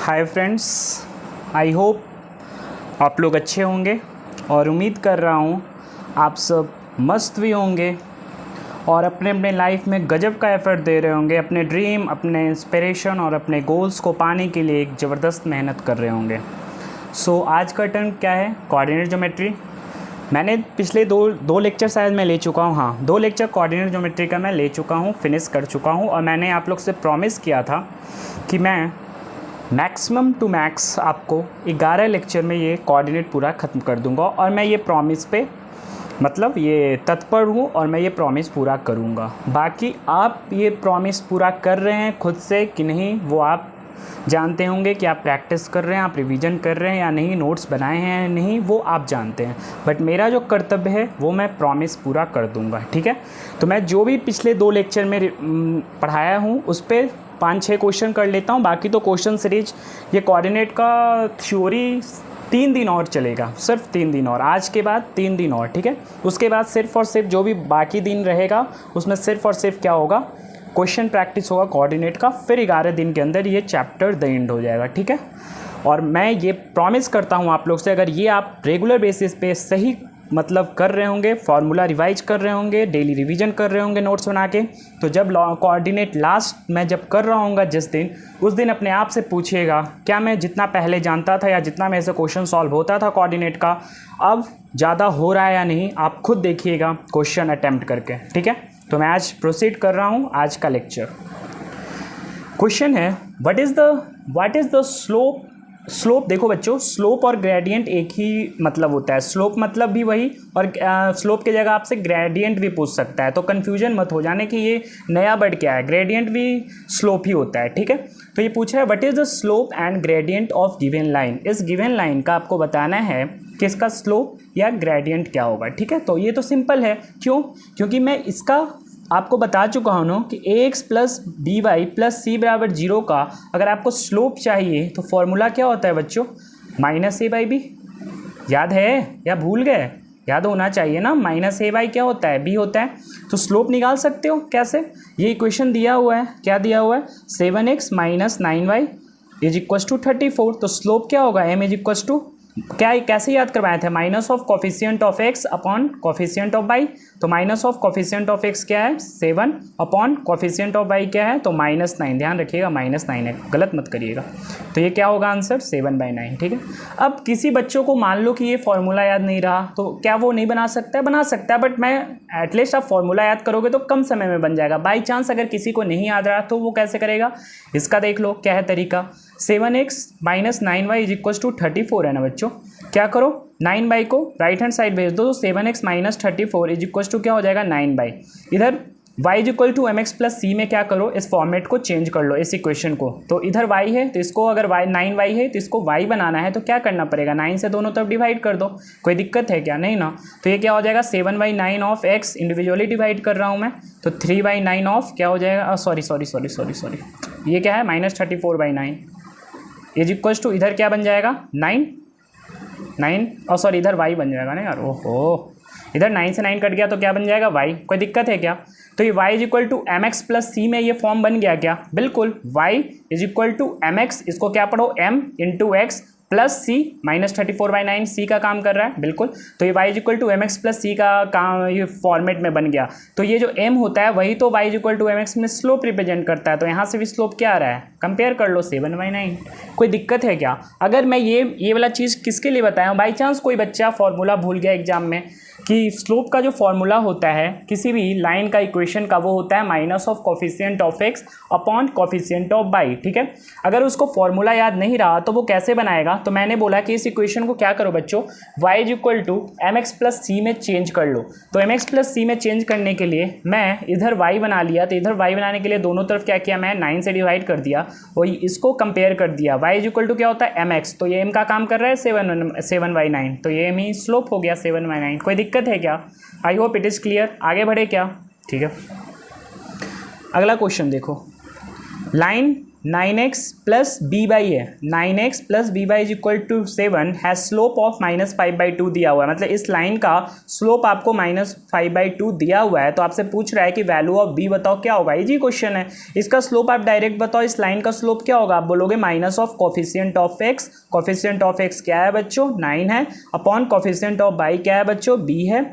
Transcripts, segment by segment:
Hi friends, I hope आप लोग अच्छे होंगे और उम्मीद कर रहा हूँ आप सब मस्त भी होंगे और अपने अपने लाइफ में गजब का एफ़र्ट दे रहे होंगे। अपने ड्रीम, अपने इंस्पिरेशन और अपने गोल्स को पाने के लिए एक ज़बरदस्त मेहनत कर रहे होंगे। सो आज का टर्न क्या है? Coordinate geometry. मैंने पिछले दो लेक्चर शायद मैं ले चुका हूँ। हाँ, 2 लेक्चर कोऑर्डिनेट ज्योमेट्री का मैं ले चुका हूँ, फिनिश कर चुका हूँ। और मैंने आप लोग से प्रॉमिस किया था कि मैं मैक्सिमम टू मैक्स आपको 11 लेक्चर में ये कोऑर्डिनेट पूरा ख़त्म कर दूंगा। और मैं ये प्रॉमिस पे मतलब ये तत्पर हूँ और मैं ये प्रॉमिस पूरा करूँगा। बाकी आप ये प्रॉमिस पूरा कर रहे हैं खुद से कि नहीं, वो आप जानते होंगे कि आप प्रैक्टिस कर रहे हैं, आप रिवीजन कर रहे हैं या नहीं, नोट्स बनाए हैं या नहीं, वो आप जानते हैं। बट मेरा जो कर्तव्य है वो मैं प्रॉमिस पूरा कर दूंगा, ठीक है। तो मैं जो भी पिछले 2 लेक्चर में पढ़ाया हूँ उस पर 5-6 क्वेश्चन कर लेता हूँ। बाकी तो क्वेश्चन सीरीज ये कोऑर्डिनेट का थ्योरी 3 दिन और चलेगा, सिर्फ 3 दिन और, आज के बाद 3 दिन और, ठीक है। उसके बाद सिर्फ और सिर्फ जो भी बाकी दिन रहेगा उसमें सिर्फ और सिर्फ क्या होगा, क्वेश्चन प्रैक्टिस होगा कोऑर्डिनेट का। फिर 11 दिन के अंदर ये चैप्टर द एंड हो जाएगा, ठीक है। और मैं ये प्रॉमिस करता हूँ आप लोग से, अगर ये आप रेगुलर बेसिस पे सही मतलब कर रहे होंगे, फार्मूला रिवाइज कर रहे होंगे, डेली रिवीजन कर रहे होंगे नोट्स बना के, तो जब कोऑर्डिनेट लास्ट मैं जब कर रहा हूँगा जिस दिन, उस दिन अपने आप से पूछिएगा क्या मैं जितना पहले जानता था या जितना मेरे से क्वेश्चन सॉल्व होता था कोऑर्डिनेट का, अब ज़्यादा हो रहा है या नहीं। आप खुद देखिएगा क्वेश्चन अटैम्प्ट करके, ठीक है। तो मैं आज प्रोसीड कर रहा हूँ आज का लेक्चर। क्वेश्चन है व्हाट इज़ द स्लोप। देखो बच्चों, स्लोप और ग्रेडियंट एक ही मतलब होता है। स्लोप मतलब भी वही, और स्लोप की जगह आपसे ग्रेडियंट भी पूछ सकता है, तो कन्फ्यूजन मत हो जाने कि ये नया वर्ड क्या है। ग्रेडियंट भी स्लोप ही होता है, ठीक है। तो ये पूछ रहा है what is the slope and gradient of given line. इस गिवन लाइन का आपको बताना है कि इसका स्लोप या ग्रेडियंट क्या होगा, ठीक है। तो ये तो सिंपल है, क्योंकि मैं इसका आपको बता चुका हूँ ना कि ax plus b y plus c बराबर 0 का अगर आपको स्लोप चाहिए तो फॉर्मूला क्या होता है बच्चों, माइनस ए बाई बी। याद है या भूल गए? याद होना चाहिए ना। माइनस ए बाई क्या होता है, बी होता है। तो स्लोप निकाल सकते हो कैसे, ये इक्वेशन दिया हुआ है, क्या दिया हुआ है, 7x minus 9y is equals to 34। तो स्लोप क्या होगा, m इज इक्वस टू क्या, कैसे याद करवाए थे, minus of coefficient of x upon coefficient of y। तो minus of coefficient of x क्या है, 7 अपॉन कोफिशिएंट ऑफ y क्या है, तो -9। ध्यान रखिएगा -9 है, गलत मत करिएगा। तो ये क्या होगा आंसर, 7/9, ठीक है। अब किसी बच्चों को मान लो कि ये फॉर्मूला याद नहीं रहा, तो क्या वो नहीं बना सकता है? बना सकता है, बट मैं एटलीस्ट आप फॉर्मूला याद करोगे तो कम समय में बन जाएगा। बाई चांस अगर किसी को नहीं याद रहा तो वो कैसे करेगा, इसका देख लो क्या है तरीका। 7x minus 9y is equals to 34 है ना बच्चों। क्या करो, 9 को राइट हैंड साइड भेज दो, तो 7x minus 34 is equals to क्या हो जाएगा, 9। इधर y is equal to mx plus सी में क्या करो, इस फॉर्मेट को चेंज कर लो, इस इक्वेशन को। तो इधर y है तो इसको अगर 9y है तो इसको y बनाना है, तो क्या करना पड़ेगा, 9 से दोनों तरफ डिवाइड कर दो। कोई दिक्कत है क्या, नहीं ना। तो ये क्या हो जाएगा, 7/9 ऑफ x इंडिविजुअली डिवाइड कर रहा हूँ मैं, तो 3/9 ऑफ क्या हो जाएगा, सॉरी ये क्या है, -34/9 इज इक्वल्स टू इधर क्या बन जाएगा, 9 और सॉरी इधर y बन जाएगा ना यार, ओहो, इधर 9 से 9 कट गया तो क्या बन जाएगा, y। कोई दिक्कत है क्या? तो ये y is equal to M x plus सी में ये फॉर्म बन गया क्या, बिल्कुल। y is equal to M X, इसको क्या पढ़ो, m into X plus C, -34/9 C का काम कर रहा है, बिल्कुल। तो ये y is equal to M x plus C का काम ये फॉर्मेट में बन गया। तो ये जो m होता है वही तो y is equal to M x में स्लोप रिप्रेजेंट करता है। तो यहाँ से भी स्लोप क्या आ रहा है, कंपेयर कर लो, 7/9। कोई दिक्कत है क्या? अगर मैं ये वाला चीज़ किसके लिए बताया हूँ, बाई चांस कोई बच्चा फॉर्मूला भूल गया एग्जाम में, कि स्लोप का जो फॉर्मूला होता है किसी भी लाइन का इक्वेशन का, वो होता है minus of coefficient of x upon coefficient of y, ठीक है। अगर उसको फॉर्मूला याद नहीं रहा तो वो कैसे बनाएगा, तो मैंने बोला कि इस इक्वेशन को क्या करो बच्चों, y is equal to M x plus सी में चेंज कर लो। तो एम एक्स प्लस सी में चेंज करने के लिए मैं इधर y बना लिया, तो इधर y बनाने के लिए दोनों तरफ क्या किया, मैं 9 से डिवाइड कर दिया, वही इसको कंपेयर कर दिया। y इज इक्वल टू क्या होता है, एम एक्स, तो ये m का काम कर रहा है 7/9, तो ये m ही स्लोप हो गया 7/9। कोई दिक्कत है क्या? I hope it is clear. आगे बढ़े क्या, ठीक है। अगला क्वेश्चन देखो, line 9x plus b by है, 9x plus b by is equal to 7 has slope of -5/2 दिया हुआ है। मतलब इस लाइन का स्लोप आपको -5/2 दिया हुआ है, तो आपसे पूछ रहा है कि वैल्यू ऑफ बी बताओ क्या होगा। इजी क्वेश्चन है। इसका स्लोप आप डायरेक्ट बताओ, इस लाइन का स्लोप क्या होगा। आप बोलोगे minus of coefficient of x. Coefficient of x क्या है बच्चों, 9 है, अपॉन कोफिशिएंट ऑफ वाई क्या है बच्चों, बी है।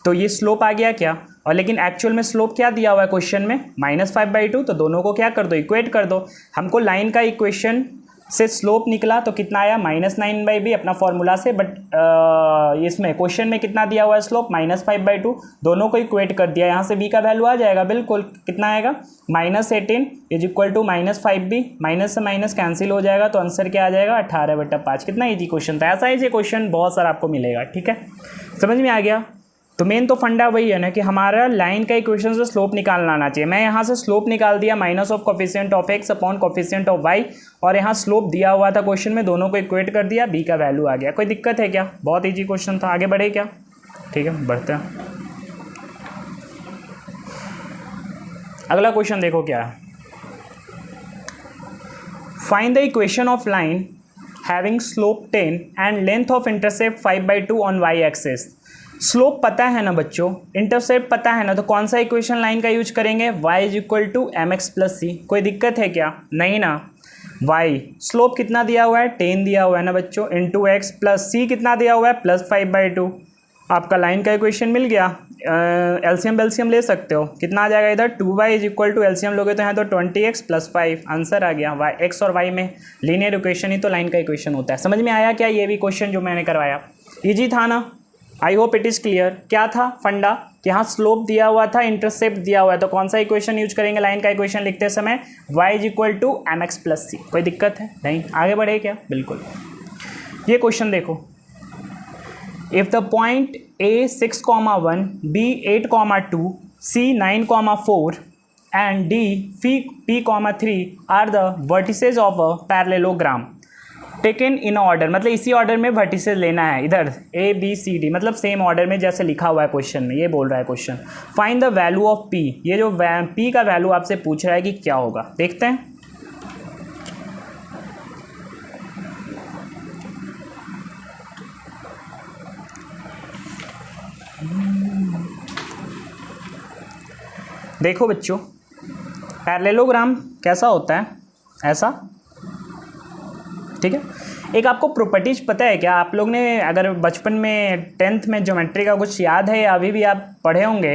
तो ये स्लोप आ गया क्या, और लेकिन एक्चुअल में स्लोप क्या दिया हुआ है क्वेश्चन में, -5/2। तो दोनों को क्या कर दो, इक्वेट कर दो। हमको लाइन का इक्वेशन से स्लोप निकला तो कितना आया, -9/b अपना फॉर्मूला से, बट इसमें क्वेश्चन में कितना दिया हुआ है स्लोप, -5/2। दोनों को इक्वेट कर दिया, यहाँ से b का वैल्यू आ जाएगा बिल्कुल, कितना आएगा, -18 is equal to -5b, minus से माइनस कैंसिल हो जाएगा, तो आंसर क्या आ जाएगा, 18/5। कितना ईजी क्वेश्चन था। ऐसा ही क्वेश्चन बहुत सारा आपको मिलेगा, ठीक है, समझ में आ गया। तो मेन तो फंडा वही है ना कि हमारा लाइन का इक्वेशन से स्लोप निकालना आना चाहिए। मैं यहाँ से स्लोप निकाल दिया, minus of coefficient of x upon coefficient of y, और यहाँ स्लोप दिया हुआ था क्वेश्चन में, दोनों को इक्वेट कर दिया, बी का वैल्यू आ गया। कोई दिक्कत है क्या, बहुत इजी क्वेश्चन था। आगे बढ़े क्या, ठीक है बढ़ते हैं। अगला क्वेश्चन देखो क्या है, find the equation of line having slope 10 and length of intercept 5/2 on y axis. Slope पता है ना बच्चों, इंटरसेप्ट पता है ना, तो कौन सा इक्वेशन लाइन का यूज करेंगे, y is equal to mx plus c. कोई दिक्कत है क्या, नहीं ना। y स्लोप कितना दिया हुआ है, 10 दिया हुआ है ना बच्चों, इंटू एक्स प्लस सी कितना दिया हुआ है, +5/2। आपका लाइन का इक्वेशन मिल गया। एलसीएम बेल्सियम ले सकते हो, कितना आ जाएगा इधर, 2y is equal to LCM लोगे तो यहाँ तो 20x + 5, आंसर आ गया। y x और y में लीनियर इक्वेशन ही तो लाइन का इक्वेशन होता है। समझ में आया क्या, ये भी क्वेश्चन जो मैंने करवाया ईजी था ना। I hope it is clear. क्या था फंडा कि यहाँ स्लोप दिया हुआ था, इंटरसेप्ट दिया हुआ है, तो कौन सा इक्वेशन यूज करेंगे लाइन का इक्वेशन लिखते समय, y is equal to mx plus c. कोई दिक्कत है नहीं, आगे बढ़े क्या, बिल्कुल। ये क्वेश्चन देखो, if the point a 6,1, b 8,2, c 9,4 and d p,3 are the vertices of a parallelogram taken in order. मतलब इसी ऑर्डर में वर्टिसेस लेना है, इधर ए बी सी डी, मतलब सेम ऑर्डर में जैसे लिखा हुआ है क्वेश्चन में। ये बोल रहा है question, find the value of P. ये जो पी का वैल्यू आपसे पूछ रहा है कि क्या होगा, देखते हैं। देखो बच्चों, पैरेललोग्राम कैसा होता है, ऐसा, ठीक है। एक आपको प्रॉपर्टीज पता है क्या, आप लोग ने अगर बचपन में 10th में ज्योमेट्री का कुछ याद है या अभी भी आप पढ़े होंगे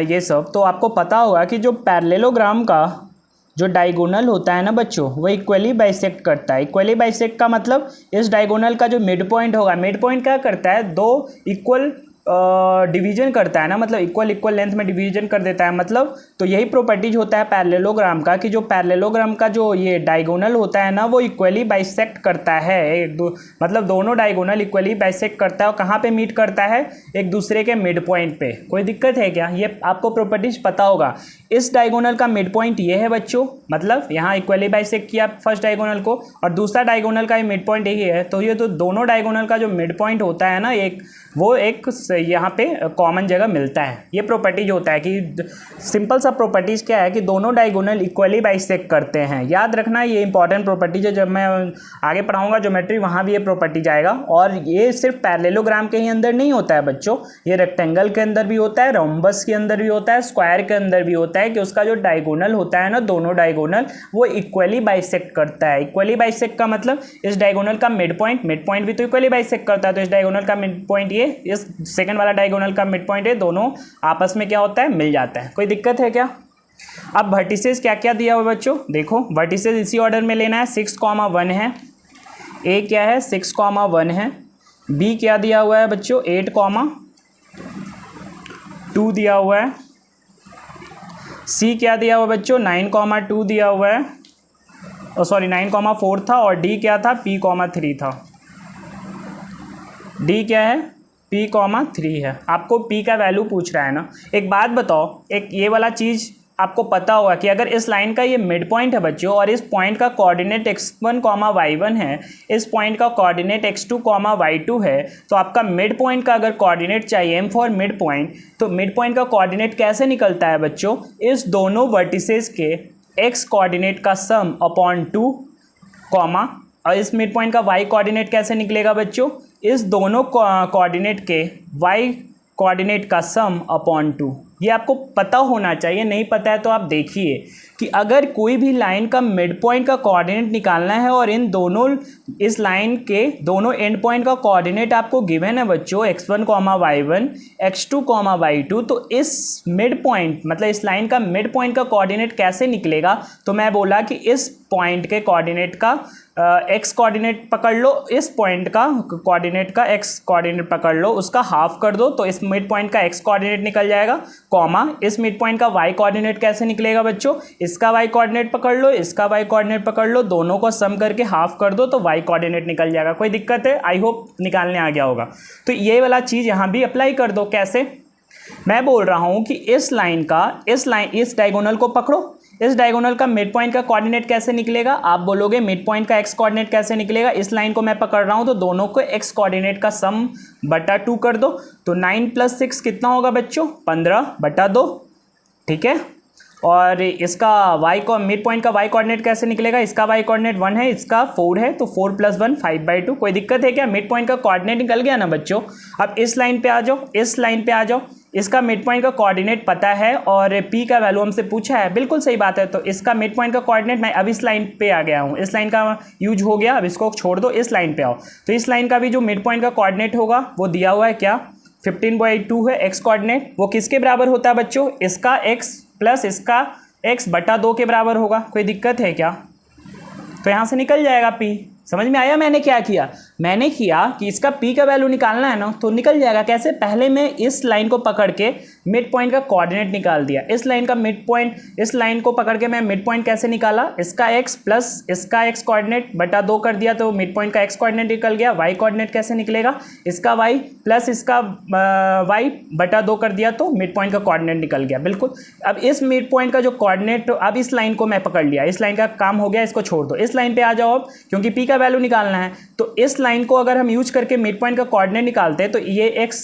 ये सब, तो आपको पता होगा कि जो पैरेललोग्राम का जो डायगोनल होता है ना बच्चों, वो इक्वली बाइसेक्ट करता है। इक्वली बाइसेक्ट का मतलब इस डायगोनल का जो मिड पॉइंट होगा, मिड पॉइंट क्या करता है, दो इक्वल डिवीजन करता है ना, मतलब इक्वल लेंथ में डिवीजन कर देता है, मतलब तो यही प्रॉपर्टीज होता है पैरेललोग्राम का कि जो पैरेललोग्राम का जो ये डायगोनल होता है ना, वो इक्वली बाइसेक्ट करता है, मतलब दोनों डायगोनल इक्वली बाइसेक्ट करता है। और कहाँ पे मीट करता है, एक दूसरे के मिड पॉइंट पे। कोई दिक्कत है क्या, ये आपको प्रॉपर्टीज पता होगा। इस डायगोनल का मिड पॉइंट ये है बच्चों, मतलब यहाँ इक्वली बाइसेक्ट किया फर्स्ट डायगोनल को, और दूसरा डायगोनल का मिड पॉइंट यही है। तो ये तो दोनों डायगोनल का जो मिड पॉइंट होता है ना, एक वो एक यहाँ पे कॉमन जगह मिलता है। ये प्रॉपर्टीज होता है कि सिंपल सा प्रॉपर्टीज क्या है कि दोनों डायगोनल इक्वली बाइसेक्ट करते हैं। याद रखना, ये इंपॉर्टेंट प्रॉपर्टीज है, जब मैं आगे पढ़ाऊंगा ज्योमेट्री वहाँ भी ये प्रॉपर्टीज आएगा। और ये सिर्फ पैरेललोग्राम के ही अंदर नहीं होता है बच्चों, ये रेक्टेंगल के अंदर भी होता है, रोम्बस के अंदर भी होता है, स्क्वायर के अंदर भी होता है, कि उसका जो डायगोनल होता है ना, दोनों डायगोनल वो इक्वली बाइसेक्ट करता है। इक्वली बाइसेक्ट का मतलब इस डायगोनल का मिड पॉइंट भी तो इक्वली बाइसेक्ट करता है, तो इस डायगोनल का मिड पॉइंट ये, इस सेकंड वाला डायगोनल का मिड पॉइंट है, दोनों आपस में क्या होता है, मिल जाता है। कोई दिक्कत है क्या। अब वर्टिसेस क्या क्या दिया हुआ बच्चों, देखो वर्टिसेस इसी ऑर्डर में लेना है। 6,1 है, ए क्या है 6,1 है, बी क्या दिया हुआ है बच्चों 8,2 दिया हुआ है, सी क्या दिया हुआ है बच्चों 9,2 दिया हुआ है, सॉरी 9,4 था, और डी क्या था P,3 था। डी क्या है P,3 है। आपको P का वैल्यू पूछ रहा है ना। एक बात बताओ, एक ये वाला चीज़ आपको पता होगा कि अगर इस लाइन का ये मिड पॉइंट है बच्चों, और इस पॉइंट का कोऑर्डिनेट x1, y1 है, इस पॉइंट का कोऑर्डिनेट x2, y2 है, तो आपका मिड पॉइंट का अगर कोऑर्डिनेट चाहिए, m फॉर मिड पॉइंट, तो मिड पॉइंट का कोऑर्डिनेट कैसे निकलता है बच्चों, इस दोनों वर्टिसेस के एक्स कोऑर्डिनेट का सम अपॉन 2 कॉमा, और इस मिड पॉइंट का वाई कोऑर्डिनेट कैसे निकलेगा बच्चों, इस दोनों कोऑर्डिनेट के वाई कोऑर्डिनेट का सम अपॉन 2। ये आपको पता होना चाहिए, नहीं पता है तो आप देखिए कि अगर कोई भी लाइन का मिड पॉइंट का कोऑर्डिनेट निकालना है और इन दोनों, इस लाइन के दोनों एंड पॉइंट का कोऑर्डिनेट आपको गिवन है बच्चों x1, y1, x2, y2, तो इस मिड पॉइंट मतलब इस लाइन का मिड पॉइंट का कोऑर्डिनेट कैसे निकलेगा, तो मैं बोला कि इस पॉइंट के कोऑर्डिनेट का एक्स कोऑर्डिनेट पकड़ लो, इस पॉइंट का कोऑर्डिनेट का एक्स कोऑर्डिनेट पकड़ लो, उसका हाफ कर दो तो इस मिड पॉइंट का एक्स कोऑर्डिनेट निकल जाएगा, कॉमा इस मिड पॉइंट का वाई कोऑर्डिनेट कैसे निकलेगा बच्चों, इसका वाई कोऑर्डिनेट पकड़ लो, इसका वाई कोऑर्डिनेट पकड़ लो, दोनों को सम करके हाफ कर दो तो वाई कोऑर्डिनेट निकल जाएगा। कोई दिक्कत है? आई होप निकालने आ गया होगा। तो ये वाला चीज़ यहाँ भी अप्लाई कर दो। कैसे? मैं बोल रहा हूँ कि इस डायगोनल को पकड़ो, इस डायगोनल का मिड पॉइंट का कोऑर्डिनेट कैसे निकलेगा, आप बोलोगे मिड पॉइंट का एक्स कोऑर्डिनेट कैसे निकलेगा, इस लाइन को मैं पकड़ रहा हूं तो दोनों को एक्स कोऑर्डिनेट का सम बटा 2 कर दो, तो 9 + 6 कितना होगा बच्चों, 15/2, ठीक है। और इसका y को मिड पॉइंट का y कोऑर्डिनेट कैसे निकलेगा, इसका y कोऑर्डिनेट 1 है, इसका 4 है, तो 4 + 1 5/2। कोई दिक्कत है क्या? मिड पॉइंट का कोऑर्डिनेट निकल गया ना बच्चों। अब इस लाइन पे आ जाओ, इस लाइन पे आ जाओ, इसका मिड पॉइंट का कोऑर्डिनेट पता है और p का वैल्यू हमसे पूछा है, बिल्कुल सही बात है। तो इसका मिड पॉइंट का कोऑर्डिनेट मैं अब इस लाइन पे आ गया हूँ, इस लाइन का यूज हो गया, अब इसको छोड़ दो, इस लाइन पे आओ। तो इस लाइन का भी जो मिड पॉइंट का कोऑर्डिनेट होगा वो दिया हुआ है क्या, 15/2 है एक्स कोऑर्डिनेट। वो किसके बराबर होता है बच्चों, इसका x प्लस इसका x/2 के बराबर होगा। कोई दिक्कत है क्या? तो यहाँ से निकल जाएगा p। समझ में आया मैंने क्या किया? मैंने किया कि इसका p का वैल्यू निकालना है ना, तो निकल जाएगा। कैसे? पहले मैं इस लाइन को पकड़ के मिड पॉइंट का कोऑर्डिनेट निकाल दिया, इस लाइन का मिड पॉइंट, इस लाइन को पकड़ के मैं मिड पॉइंट कैसे निकाला, इसका x प्लस इसका x कोऑर्डिनेट बटा 2 कर दिया तो मिड पॉइंट का x कोऑर्डिनेट निकल गया। y कोऑर्डिनेट कैसे निकलेगा, इसका y प्लस इसका y बटा 2 कर दिया तो मिड पॉइंट का कोऑर्डिनेट निकल गया। बिल्कुल। अब इस मिड पॉइंट का जो कोऑर्डिनेट, अब इस लाइन को मैं पकड़ लिया, इस लाइन का काम हो गया, इसको छोड़ दो, इस लाइन पे आ जाओ अब, क्योंकि p का वैल्यू निकालना है। तो इस लाइन को अगर हम यूज करके मिड पॉइंट का कोऑर्डिनेट निकालते हैं तो ये x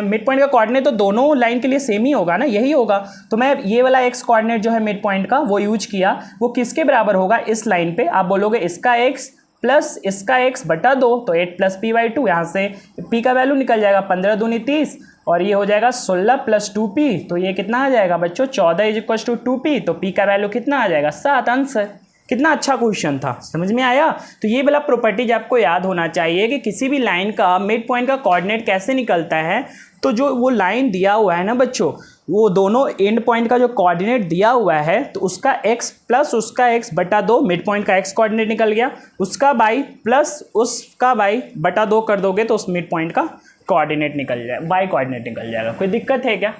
मिड पॉइंट का कोऑर्डिनेट तो दोनों लाइन के लिए सेम ही होगा ना, यही होगा। तो मैं ये वाला x कोऑर्डिनेट जो है मिड पॉइंट का वो यूज किया, वो किसके बराबर होगा, इस लाइन पे। आप बोलोगे इसका x प्लस इसका x बटा 2, तो 8 + p/2, यहाँ से p का वैल्यू निकल जाएगा 15 दूनी 30, और ये हो जाएगा 16 + 2p, तो ये कितना आ जाएगा बच्चों, 14 = 2p, तो p का वैल्यू कितना आ जाएगा, 7। आंसर। कितना अच्छा क्वेश्चन था, समझ में आया? तो ये वाला प्रॉपर्टीज आपको याद होना चाहिए कि किसी भी लाइन का मिड पॉइंट का कोऑर्डिनेट कैसे निकलता है। तो जो वो लाइन दिया हुआ है ना बच्चों, वो दोनों एंड पॉइंट का जो कोऑर्डिनेट दिया हुआ है, तो उसका x प्लस उसका x बटा 2, मिड पॉइंट का x कोऑर्डिनेट निकल गया, उसका y प्लस उसका y बटा 2 कर दोगे तो उस मिड पॉइंट का कोऑर्डिनेट निकल जाएगा, y कोऑर्डिनेट निकल जाएगा। कोई दिक्कत है क्या?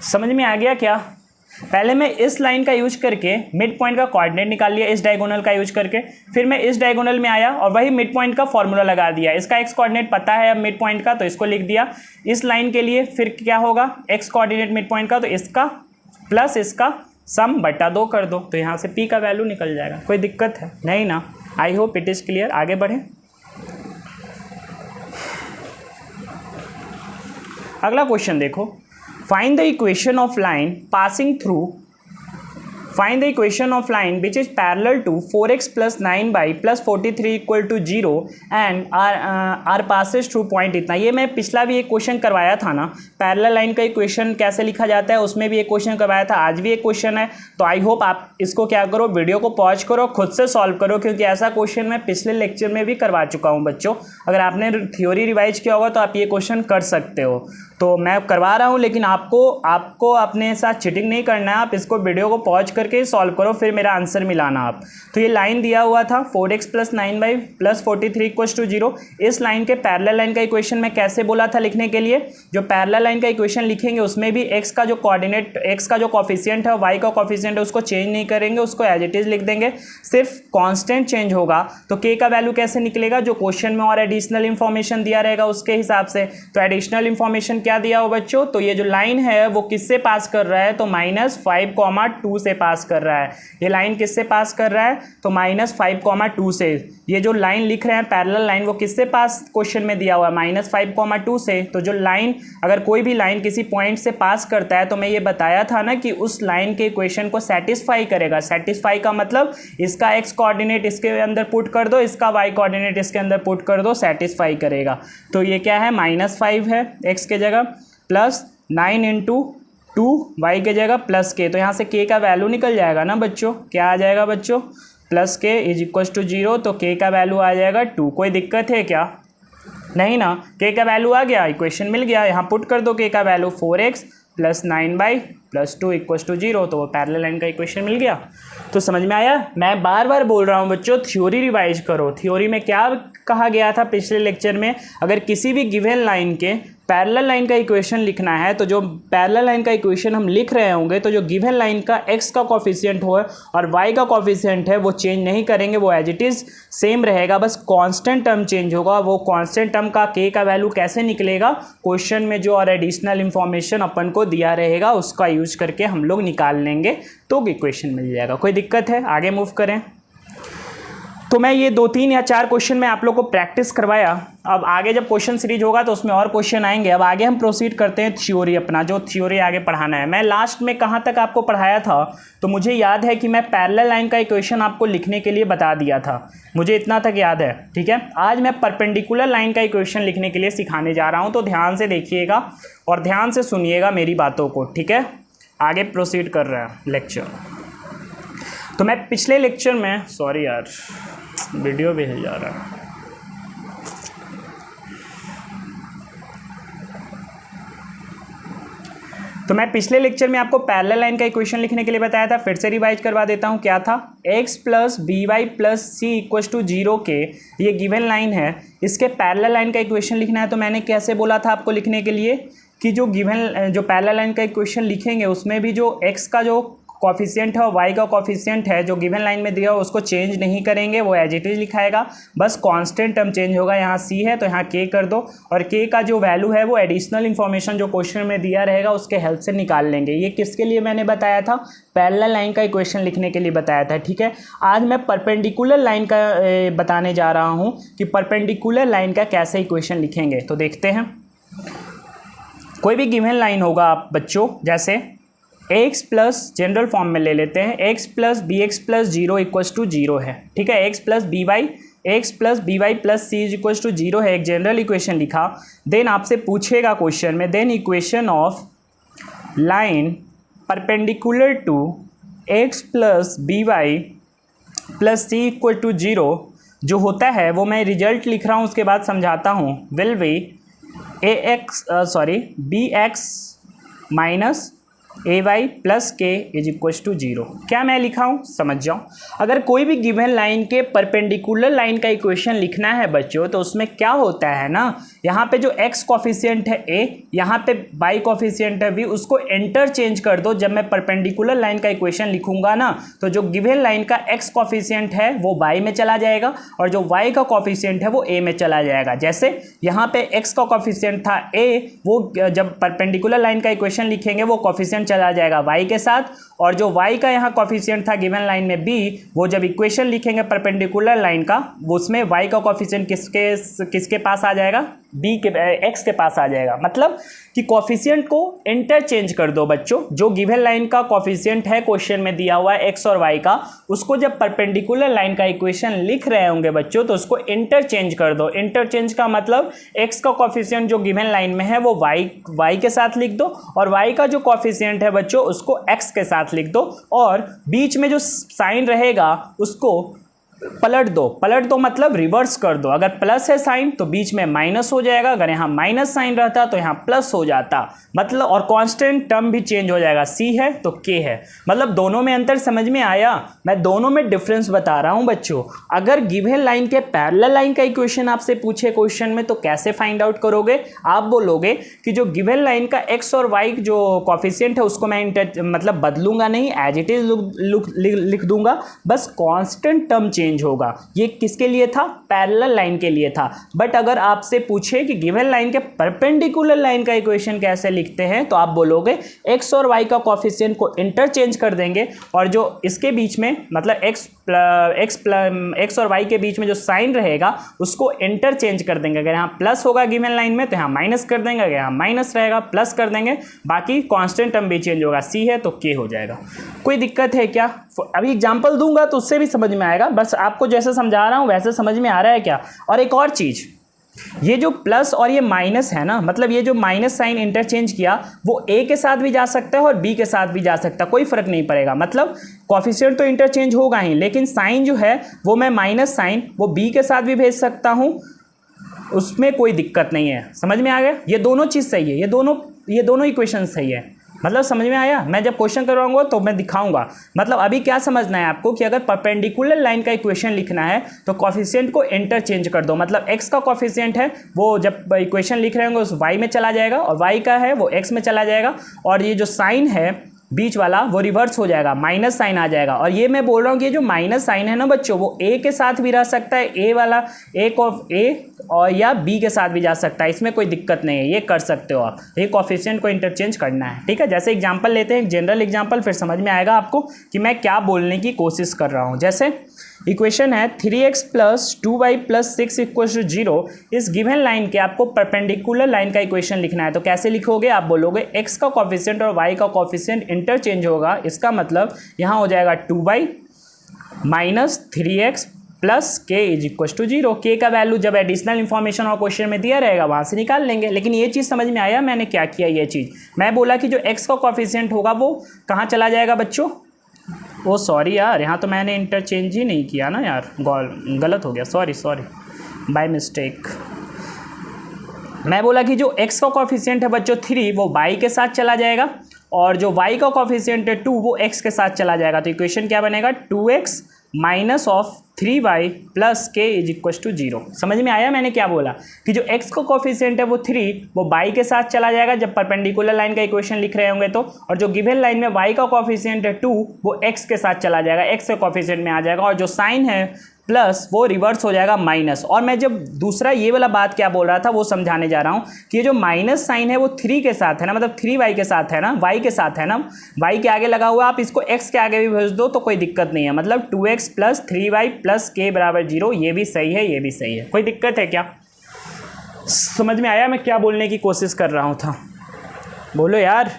समझ में आ गया क्या? पहले मैं इस लाइन का यूज करके मिड पॉइंट का कोऑर्डिनेट निकाल लिया, इस डायगोनल का यूज करके, फिर मैं इस डायगोनल में आया और वही मिड पॉइंट का फॉर्मूला लगा दिया। इसका x कोऑर्डिनेट पता है अब मिड पॉइंट का, तो इसको लिख दिया। इस लाइन के लिए फिर क्या होगा, x कोऑर्डिनेट मिड पॉइंट का, तो इसका प्लस इसका सम बटा 2 कर दो, तो यहाँ से p का वैल्यू निकल जाएगा। कोई दिक्कत है नहीं ना? I hope it is clear. आगे बढ़े। अगला क्वेश्चन देखो, find the equation of line passing through, find the equation of line which is parallel to 4x plus 9y plus 43 equal to 0 and r passes through point इतना। ये मैं पिछला भी एक क्वेश्चन करवाया था ना, पैरेलल लाइन का इक्वेशन कैसे लिखा जाता है, उसमें भी एक क्वेश्चन करवाया था, आज भी एक क्वेश्चन है। तो आई होप आप इसको क्या करो, वीडियो को पॉज करो, खुद से सॉल्व करो, क्योंकि ऐसा क्वेश्चन मैं पिछले लेक्चर में भी करवा चुका हूँ बच्चों। अगर आपने थ्योरी रिवाइज किया होगा तो आप ये क्वेश्चन कर सकते हो। तो मैं करवा रहा हूँ, लेकिन आपको अपने साथ चीटिंग नहीं करना है। आप इसको वीडियो को पॉज करके सॉल्व करो, फिर मेरा आंसर मिलाना आप। तो ये लाइन दिया हुआ था 4x प्लस 9y प्लस 43 = 0। इस लाइन के पैरेलल लाइन का इक्वेशन मैं कैसे बोला था लिखने के लिए, जो पैरेलल लाइन का इक्वेशन लिखेंगे उसमें भी x का जो कोऑर्डिनेट, x का जो कोफिशिएंट है, y का कोफिशिएंट है, उसको चेंज नहीं करेंगे, उसको एज इट इज लिख देंगे, सिर्फ कांस्टेंट चेंज होगा। तो k का वैल्यू कैसे निकलेगा, जो क्वेश्चन में और एडिशनल इंफॉर्मेशन दिया रहेगा उसके हिसाब से। तो एडिशनल इंफॉर्मेशन क्या दिया हो बच्चों, तो ये जो लाइन है वो किससे पास कर रहा है, तो -5, 2 से पास कर रहा है। ये लाइन किससे पास कर रहा है, तो -5, 2 से। ये जो लाइन लिख रहे हैं पैरेलल लाइन, वो किससे पास क्वेश्चन में दिया हुआ है, -5,2 से। तो जो लाइन, अगर कोई भी लाइन किसी पॉइंट से पास करता है तो मैं ये बताया था ना कि उस लाइन के इक्वेशन को सेटिस्फाई करेगा। सेटिस्फाई का मतलब इसका x कोऑर्डिनेट इसके अंदर पुट कर दो, इसका y कोऑर्डिनेट इसके अंदर पुट कर दो, सेटिस्फाई करेगा। तो ये क्या है, -5 है x के जगह, प्लस 9 × 2 y के जगह प्लस k। तो यहाँ से k का वैल्यू निकल जाएगा ना बच्चों, क्या आ जाएगा बच्चों, प्लस k = 0। तो k का वैल्यू आ जाएगा 2। कोई दिक्कत है क्या, नहीं ना, k का वैल्यू आ गया, इक्वेशन मिल गया। यहाँ पुट कर दो k का वैल्यू 4x + 9y + 2 = 0। तो वो पैरेलल लाइन का इक्वेशन मिल गया। तो समझ में आया। मैं बार बार बोल रहा हूँ बच्चों, थ्योरी रिवाइज करो। थ्योरी में क्या कहा गया था पिछले लेक्चर में, अगर किसी भी गिवन लाइन के पैरेलल लाइन का इक्वेशन लिखना है तो जो पैरेलल लाइन का इक्वेशन हम लिख रहे होंगे तो जो गिवन लाइन का x का कोफिशिएंट हो और y का कोफिशिएंट है वो चेंज नहीं करेंगे, वो एज इट इज़ सेम रहेगा, बस कांस्टेंट टर्म चेंज होगा। वो कांस्टेंट टर्म का k का वैल्यू कैसे निकलेगा, क्वेश्चन में जो और एडिशनल इंफॉर्मेशन अपन को दिया रहेगा उसका यूज करके हम लोग निकाल लेंगे, तो इक्वेशन मिल जाएगा। कोई दिक्कत है, आगे मूव करें। तो मैं ये 2, 3 या 4 क्वेश्चन में आप लोग को प्रैक्टिस करवाया। अब आगे जब क्वेश्चन सीरीज होगा तो उसमें और क्वेश्चन आएंगे। अब आगे हम प्रोसीड करते हैं थ्योरी, अपना जो थ्योरी आगे पढ़ाना है। मैं लास्ट में कहाँ तक आपको पढ़ाया था, तो मुझे याद है कि मैं पैरेलल लाइन का इक्वेशन आपको लिखने के लिए बता दिया था, मुझे इतना तक याद है, ठीक है। आज मैं परपेंडिकुलर लाइन का इक्वेशन लिखने के लिए सिखाने जा रहा हूँ, तो ध्यान से देखिएगा और ध्यान से सुनिएगा मेरी बातों को, ठीक है। आगे प्रोसीड कर रहे हैं लेक्चर। तो मैं पिछले लेक्चर में, सॉरी यार वीडियो भी हिल जा रहा है, तो मैं पिछले लेक्चर में आपको पैरेलल लाइन का इक्वेशन लिखने के लिए बताया था। फिर से रिवाइज करवा देता हूँ, क्या था, x + by + c = 0 के ये गिवन लाइन है, इसके पैरेलल लाइन का इक्वेशन लिखना है। तो मैंने कैसे बोला था आपको लिखने के लिए कि जो पैरेलल लाइन का इक्वेशन लिखेंगे उसमें भी जो x का जो कोफिशिएंट है और y का कोफिशिएंट है जो गिवन लाइन में दिया हो उसको चेंज नहीं करेंगे, वो एज इट इज लिखाएगा, बस कांस्टेंट टर्म चेंज होगा। यहाँ c है तो यहाँ k कर दो, और k का जो वैल्यू है वो एडिशनल इन्फॉर्मेशन जो क्वेश्चन में दिया रहेगा उसके हेल्प से निकाल लेंगे। ये किसके लिए मैंने बताया था, पैरेलल लाइन का इक्वेशन लिखने के लिए बताया था, ठीक है। आज मैं परपेंडिकुलर लाइन का बताने जा रहा हूँ कि परपेंडिकुलर लाइन का कैसे इक्वेशन लिखेंगे। तो देखते हैं, कोई भी गिवन लाइन होगा आप बच्चों, जैसे x प्लस जनरल फॉर्म में ले लेते हैं, x + bx + 0 = 0 है, ठीक है। x + by + c = 0 है, एक जनरल इक्वेशन लिखा। देन आपसे पूछेगा क्वेश्चन में, then equation of line perpendicular to x + by + c = 0 जो होता है वो मैं रिजल्ट लिख रहा हूँ, उसके बाद समझाता हूँ। Will be bx - ay + k = 0। क्या मैं लिखा हूँ समझ जाओ। अगर कोई भी गिवन लाइन के परपेंडिकुलर लाइन का इक्वेशन लिखना है बच्चों तो उसमें क्या होता है ना, यहाँ पे जो x कोफिशिएंट है a, यहाँ पे y कोफिशिएंट है v, उसको इंटरचेंज कर दो। जब मैं परपेंडिकुलर लाइन का इक्वेशन लिखूंगा ना तो जो गिवन लाइन का x कोफिशिएंट है वो y में चला जाएगा और जो y का कोफिशिएंट है वो a में चला जाएगा। जैसे यहाँ पे x का कोफिशिएंट था a, वो जब परपेंडिकुलर लाइन का इक्वेशन लिखेंगे वो कोफिशिएंट चला जाएगा y के साथ, और जो y का यहाँ कोफिशिएंट था गिवन लाइन में b, वो जब इक्वेशन लिखेंगे परपेंडिकुलर लाइन का वो उसमें y का कोफिशिएंट किसके पास आ जाएगा, b के x के पास आ जाएगा। मतलब कि कोफिशिएंट को इंटरचेंज कर दो बच्चों। जो गिवन लाइन का कोफिशिएंट है क्वेश्चन में दिया हुआ है x और y का, उसको जब परपेंडिकुलर लाइन का इक्वेशन लिख रहे होंगे बच्चों तो उसको इंटरचेंज कर दो। इंटरचेंज का मतलब x का कोफिशिएंट जो गिवन लाइन में है वो y के साथ लिख दो, और y का जो कोफिशिएंट है बच्चों उसको x के साथ लिख दो, और बीच में जो साइन रहेगा उसको पलट दो मतलब रिवर्स कर दो। अगर प्लस है साइन तो बीच में माइनस हो जाएगा, अगर यहाँ माइनस साइन रहता तो यहाँ प्लस हो जाता, मतलब और कांस्टेंट टर्म भी चेंज हो जाएगा। c है तो k है, मतलब दोनों में अंतर समझ में आया। मैं दोनों में डिफरेंस बता रहा हूँ बच्चों। अगर गिवन लाइन के पैरेलल लाइन का इक्वेशन आपसे पूछे क्वेश्चन में तो कैसे फाइंड आउट करोगे, आप बोलोगे कि जो गिवन लाइन का x और y जो कोफिशिएंट है उसको मैं मतलब बदलूंगा नहीं, एज इट इज लिख दूंगा, बस कांस्टेंट टर्म चेंज होगा। ये किसके लिए था, पैरेलल लाइन के लिए था। बट अगर आपसे पूछे कि गिवन लाइन के परपेंडिकुलर लाइन का इक्वेशन कैसे लिखते हैं तो आप बोलोगे x और y का कोफिशिएंट को इंटरचेंज कर देंगे, और जो इसके बीच में मतलब x एक्स और वाई के बीच में जो साइन रहेगा उसको इंटरचेंज कर देंगे। अगर यहाँ प्लस होगा गिवन लाइन में तो यहाँ माइनस कर देंगे, अगर यहाँ माइनस रहेगा प्लस कर देंगे, बाकी कांस्टेंट टर्म भी चेंज होगा, सी है तो के हो जाएगा। कोई दिक्कत है क्या? अभी एग्जाम्पल दूंगा तो उससे भी समझ में आएगा, बस आपको जैसे समझा रहा हूँ वैसे समझ में आ रहा है क्या? और एक और चीज़, ये जो प्लस और ये माइनस है ना, मतलब ये जो माइनस साइन इंटरचेंज किया वो ए के साथ भी जा सकता है और बी के साथ भी जा सकता है, कोई फर्क नहीं पड़ेगा। मतलब कॉफिशिएंट तो इंटरचेंज होगा ही, लेकिन साइन जो है वो मैं माइनस साइन वो बी के साथ भी भेज सकता हूँ, उसमें कोई दिक्कत नहीं है। समझ में आ गया? ये दोनों चीज़ सही है, ये दोनों इक्वेशन सही है। मतलब समझ में आया? मैं जब क्वेश्चन करवाऊंगा तो मैं दिखाऊंगा। मतलब अभी क्या समझना है आपको कि अगर परपेंडिकुलर लाइन का इक्वेशन लिखना है तो कॉफिशिएंट को इंटरचेंज कर दो। मतलब x का कॉफिशिएंट है वो जब इक्वेशन लिख रहे होंगे उस y में चला जाएगा, और y का है वो x में चला जाएगा, और ये जो साइन है बीच वाला वो रिवर्स हो जाएगा, माइनस साइन आ जाएगा। और ये मैं बोल रहा हूँ कि ये जो माइनस साइन है ना बच्चों, वो ए के साथ भी रह सकता है, ए वाला ए ऑफ ए, और या बी के साथ भी जा सकता है, इसमें कोई दिक्कत नहीं है, ये कर सकते हो आप। ये कॉफिशिएंट को इंटरचेंज करना है, ठीक है। जैसे एग्जांपल लेते हैं, एक जनरल एग्जांपल, फिर समझ में आएगा आपको कि मैं क्या बोलने की कोशिश कर रहा हूँ। जैसे इक्वेशन है 3x plus 2y plus 6 equal to 0 इस गिवन लाइन के आपको परपेंडिकुलर लाइन का इक्वेशन लिखना है। तो कैसे लिखोगे? आप बोलोगे x का कॉफिशिएंट और y का कॉफिशिएंट इंटरचेंज होगा, इसका मतलब यहाँ हो जाएगा 2y माइनस 3x प्लस के इज इक्वल टू 0। के का वैल्यू जब एडिशनल इन्फॉर्मेशन और क्वेश्चन में दिया रहेगा वहाँ से निकाल लेंगे। लेकिन ये चीज़ समझ में आया मैंने क्या किया? ये चीज़ मैं बोला कि जो x का कॉफिशिएंट होगा वो कहाँ चला जाएगा बच्चों? ओ सॉरी यार, यहाँ तो मैंने इंटरचेंज ही नहीं किया ना यार, गलत हो गया, सॉरी बाय मिस्टेक। मैं बोला कि जो x का कॉफिशिएंट है बच्चों 3 वो y के साथ चला जाएगा, और जो y का कॉफिशिएंट है 2 वो x के साथ चला जाएगा। तो इक्वेशन क्या बनेगा? 2x minus of 3y plus के इज इक्वल टू 0। समझ में आया मैंने क्या बोला? कि जो x का कॉफिशिएंट है वो 3 वो y के साथ चला जाएगा जब परपेंडिकुलर लाइन का इक्वेशन लिख रहे होंगे तो, और जो गिवन लाइन में y का कॉफिशिएंट है 2 वो x के साथ चला जाएगा, x के कॉफिशिएंट में आ जाएगा, और जो साइन है प्लस वो रिवर्स हो जाएगा माइनस। और मैं जब दूसरा ये वाला बात क्या बोल रहा था वो समझाने जा रहा हूँ कि ये जो माइनस साइन है वो 3 के साथ है ना, मतलब 3y के साथ है ना, y के साथ है ना, y के आगे लगा हुआ, आप इसको x के आगे भी भेज दो तो कोई दिक्कत नहीं है। मतलब 2x प्लस 3y प्लस के बराबर 0, ये भी सही है, ये भी सही है। कोई दिक्कत है क्या? समझ में आया मैं क्या बोलने की कोशिश कर रहा हूँ था? बोलो यार,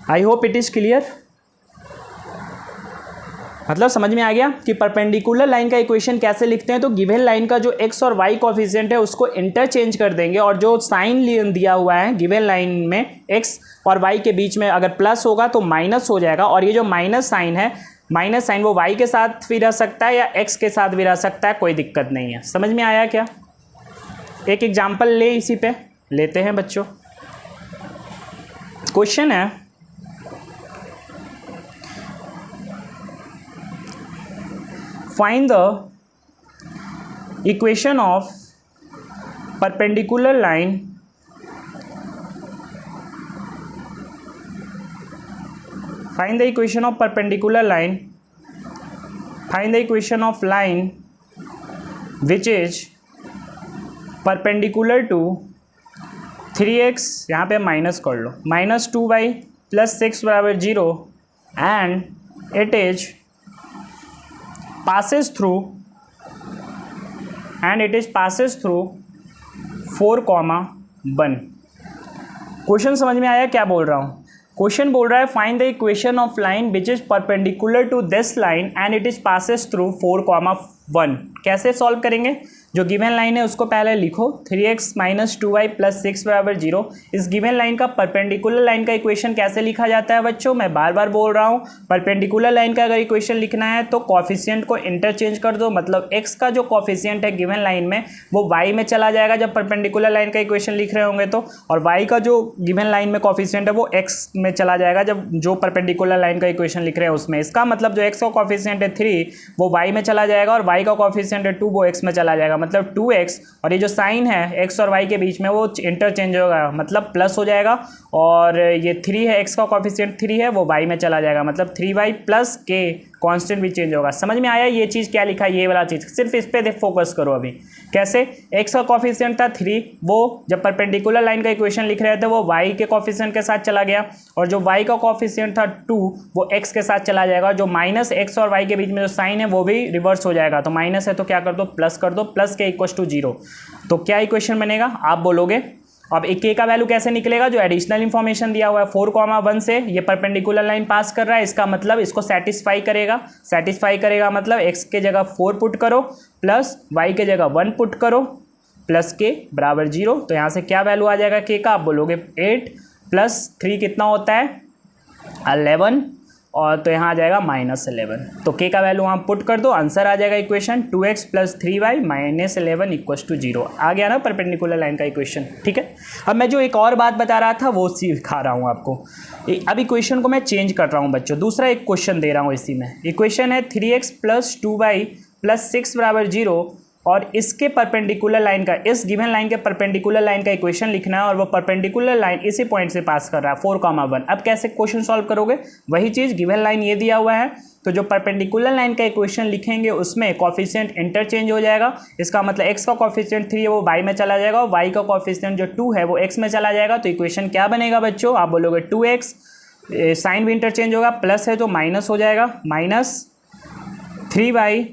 I hope it is clear. मतलब समझ में आ गया कि परपेंडिकुलर लाइन का इक्वेशन कैसे लिखते हैं? तो गिवन लाइन का जो x और y कॉफिशिएंट है उसको इंटरचेंज कर देंगे, और जो साइन दिया हुआ है गिवन लाइन में x और y के बीच में अगर प्लस होगा तो माइनस हो जाएगा, और ये जो माइनस साइन है, माइनस साइन वो y के साथ भी रह सकता है या x के साथ भी रह सकता है, कोई दिक्कत नहीं है। समझ में आया क्या? एक एग्जाम्पल ले इसी पे लेते हैं बच्चों। क्वेश्चन है find the equation of perpendicular line find the equation of perpendicular line find the equation of line which is perpendicular to 3x, यहाँ पे माइनस कर लो, माइनस 2y प्लस 6 बराबर 0 and it is passes through 4,1। Question समझ में आया क्या बोल रहा हूँ? क्वेश्चन बोल रहा है find the equation of line which is perpendicular to this line and it is passes through 4,1। कैसे सॉल्व करेंगे? जो गिवन लाइन है उसको पहले लिखो, 3x माइनस 2y प्लस 6 बराबर 0। इस गिवन लाइन का परपेंडिकुलर लाइन का इक्वेशन कैसे लिखा जाता है बच्चों? मैं बार बार बोल रहा हूँ, परपेंडिकुलर लाइन का अगर इक्वेशन लिखना है तो कॉफिशिएंट को इंटरचेंज कर दो। मतलब x का जो कॉफिशिएंट है गिवन लाइन में वो y में चला जाएगा जब परपेंडिकुलर लाइन का इक्वेशन लिख रहे होंगे तो, और y का जो गिवन लाइन में कॉफिशिएंट है वो x में चला जाएगा जब जो परपेंडिकुलर लाइन का इक्वेशन लिख रहे हैं उसमें। इसका मतलब जो x का कॉफिशिएंट है 3 वो y में चला जाएगा, और y का कॉफिशिएंट है 2 वो x में चला जाएगा, मतलब 2x, और ये जो साइन है x और y के बीच में वो इंटरचेंज होगा, मतलब प्लस हो जाएगा, और ये 3 है, x का कॉफिशिएंट 3 है वो y में चला जाएगा, मतलब 3y प्लस k कांस्टेंट भी चेंज होगा। समझ में आया ये चीज़ क्या लिखा है, ये वाला चीज़, सिर्फ इस पे फोकस करो अभी। कैसे, x का कॉफिशिएंट था 3, वो जब परपेंडिकुलर लाइन का इक्वेशन लिख रहे थे वो y के कॉफिशिएंट के साथ चला गया, और जो y का कॉफिशिएंट था 2 वो x के साथ चला जाएगा। जो माइनस x और y के बीच में जो साइन है वो भी रिवर्स हो जाएगा, तो माइनस है तो क्या कर दो, प्लस कर दो, प्लस के इक्वल टू 0। तो क्या इक्वेशन बनेगा आप बोलोगे। अब एक k का वैल्यू कैसे निकलेगा, जो एडिशनल इंफॉर्मेशन दिया हुआ है 4,1 से ये परपेंडिकुलर लाइन पास कर रहा है, इसका मतलब इसको सेटिस्फाई करेगा मतलब x के जगह 4 पुट करो प्लस y के जगह 1 पुट करो प्लस k बराबर 0। तो यहाँ से क्या वैल्यू आ जाएगा k का, आप बोलोगे 8 प्लस 3 कितना होता है 11, और तो यहाँ आ जाएगा -11। तो k का वैल्यू वहाँ पुट कर दो, आंसर आ जाएगा इक्वेशन 2x + 3y - 11 = 0। आ गया ना परपेंडिकुलर लाइन का इक्वेशन। ठीक है, अब मैं जो एक और बात बता रहा था वो सिखा रहा हूँ आपको। अब इक्वेशन को मैं चेंज कर रहा हूँ बच्चों, दूसरा एक क्वेश्चन दे रहा हूँ इसी में। इक्वेशन है 3x + 2y + 6 = 0, और इसके परपेंडिकुलर लाइन का, इस गिवन लाइन के परपेंडिकुलर लाइन का इक्वेशन लिखना है, और वो परपेंडिकुलर लाइन इसी पॉइंट से पास कर रहा है 4,1। अब कैसे क्वेश्चन सॉल्व करोगे, वही चीज़, गिवन लाइन ये दिया हुआ है तो जो परपेंडिकुलर लाइन का इक्वेशन लिखेंगे उसमें कॉफिशिएंट इंटरचेंज हो जाएगा। इसका मतलब x का कॉफिशिएंट 3 है वो y में चला जाएगा, और y का कॉफिशिएंट जो 2 है वो x में चला जाएगा। तो इक्वेशन क्या बनेगा बच्चों, आप बोलोगे 2x, साइन भी इंटरचेंज होगा, प्लस है तो माइनस हो जाएगा, -3y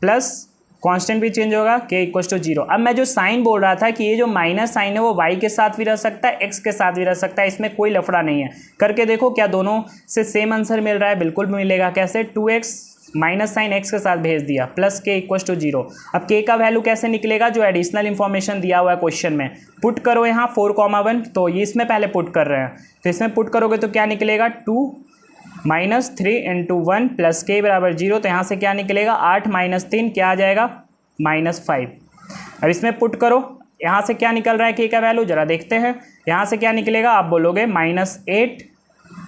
प्लस कांस्टेंट भी चेंज होगा k = 0। अब मैं जो साइन बोल रहा था कि ये जो माइनस साइन है वो y के साथ भी रह सकता है, x के साथ भी रह सकता है, इसमें कोई लफड़ा नहीं है। करके देखो क्या दोनों से सेम आंसर मिल रहा है, बिल्कुल मिलेगा। कैसे, 2x माइनस साइन x के साथ भेज दिया प्लस k = 0। अब k का वैल्यू कैसे निकलेगा, जो एडिशनल इंफॉर्मेशन दिया हुआ है क्वेश्चन में, पुट करो यहाँ 4,1, तो ये इसमें पहले पुट कर रहे हैं, तो इसमें पुट करोगे तो क्या निकलेगा, 2 - 3 × 1 + k = 0। तो यहाँ से क्या निकलेगा, 8 - 3 क्या आ जाएगा, -5। अब इसमें पुट करो, यहाँ से क्या निकल रहा है k का वैल्यू जरा देखते हैं। यहाँ से क्या निकलेगा, आप बोलोगे -8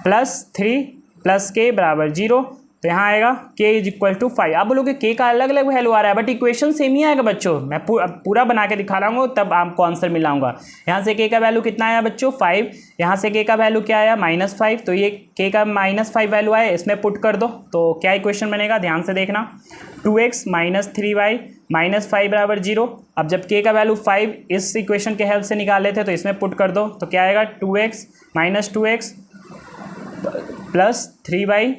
+ 3 + k = 0। तो यहाँ आएगा k = 5। आप बोलोगे k का अलग अलग वैल्यू आ रहा है, बट इक्वेशन सेम ही आएगा बच्चों। मैं पूरा बना के दिखा रहा हूँ तब आपको आंसर मिलाऊंगा। यहाँ से k का वैल्यू कितना आया बच्चों, 5। यहाँ से k का वैल्यू क्या आया, -5। तो ये k का -5 वैल्यू आया, इसमें पुट कर दो तो क्या इक्वेशन बनेगा, ध्यान से देखना, 2x - 3y - 5 = 0। अब जब k का वैल्यू 5 इस इक्वेशन के हेल्प से निकाले थे तो इसमें पुट कर दो, तो क्या आएगा, 2x - 2x + 3y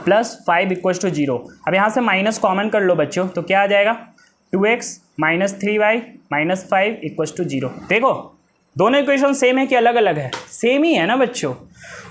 + 5 = 0। अब यहाँ से माइनस कॉमन कर लो बच्चों, तो क्या आ जाएगा, 2x - 3y - 5 = 0। देखो दोनों इक्वेशन सेम है कि अलग अलग है, सेम ही है ना बच्चों।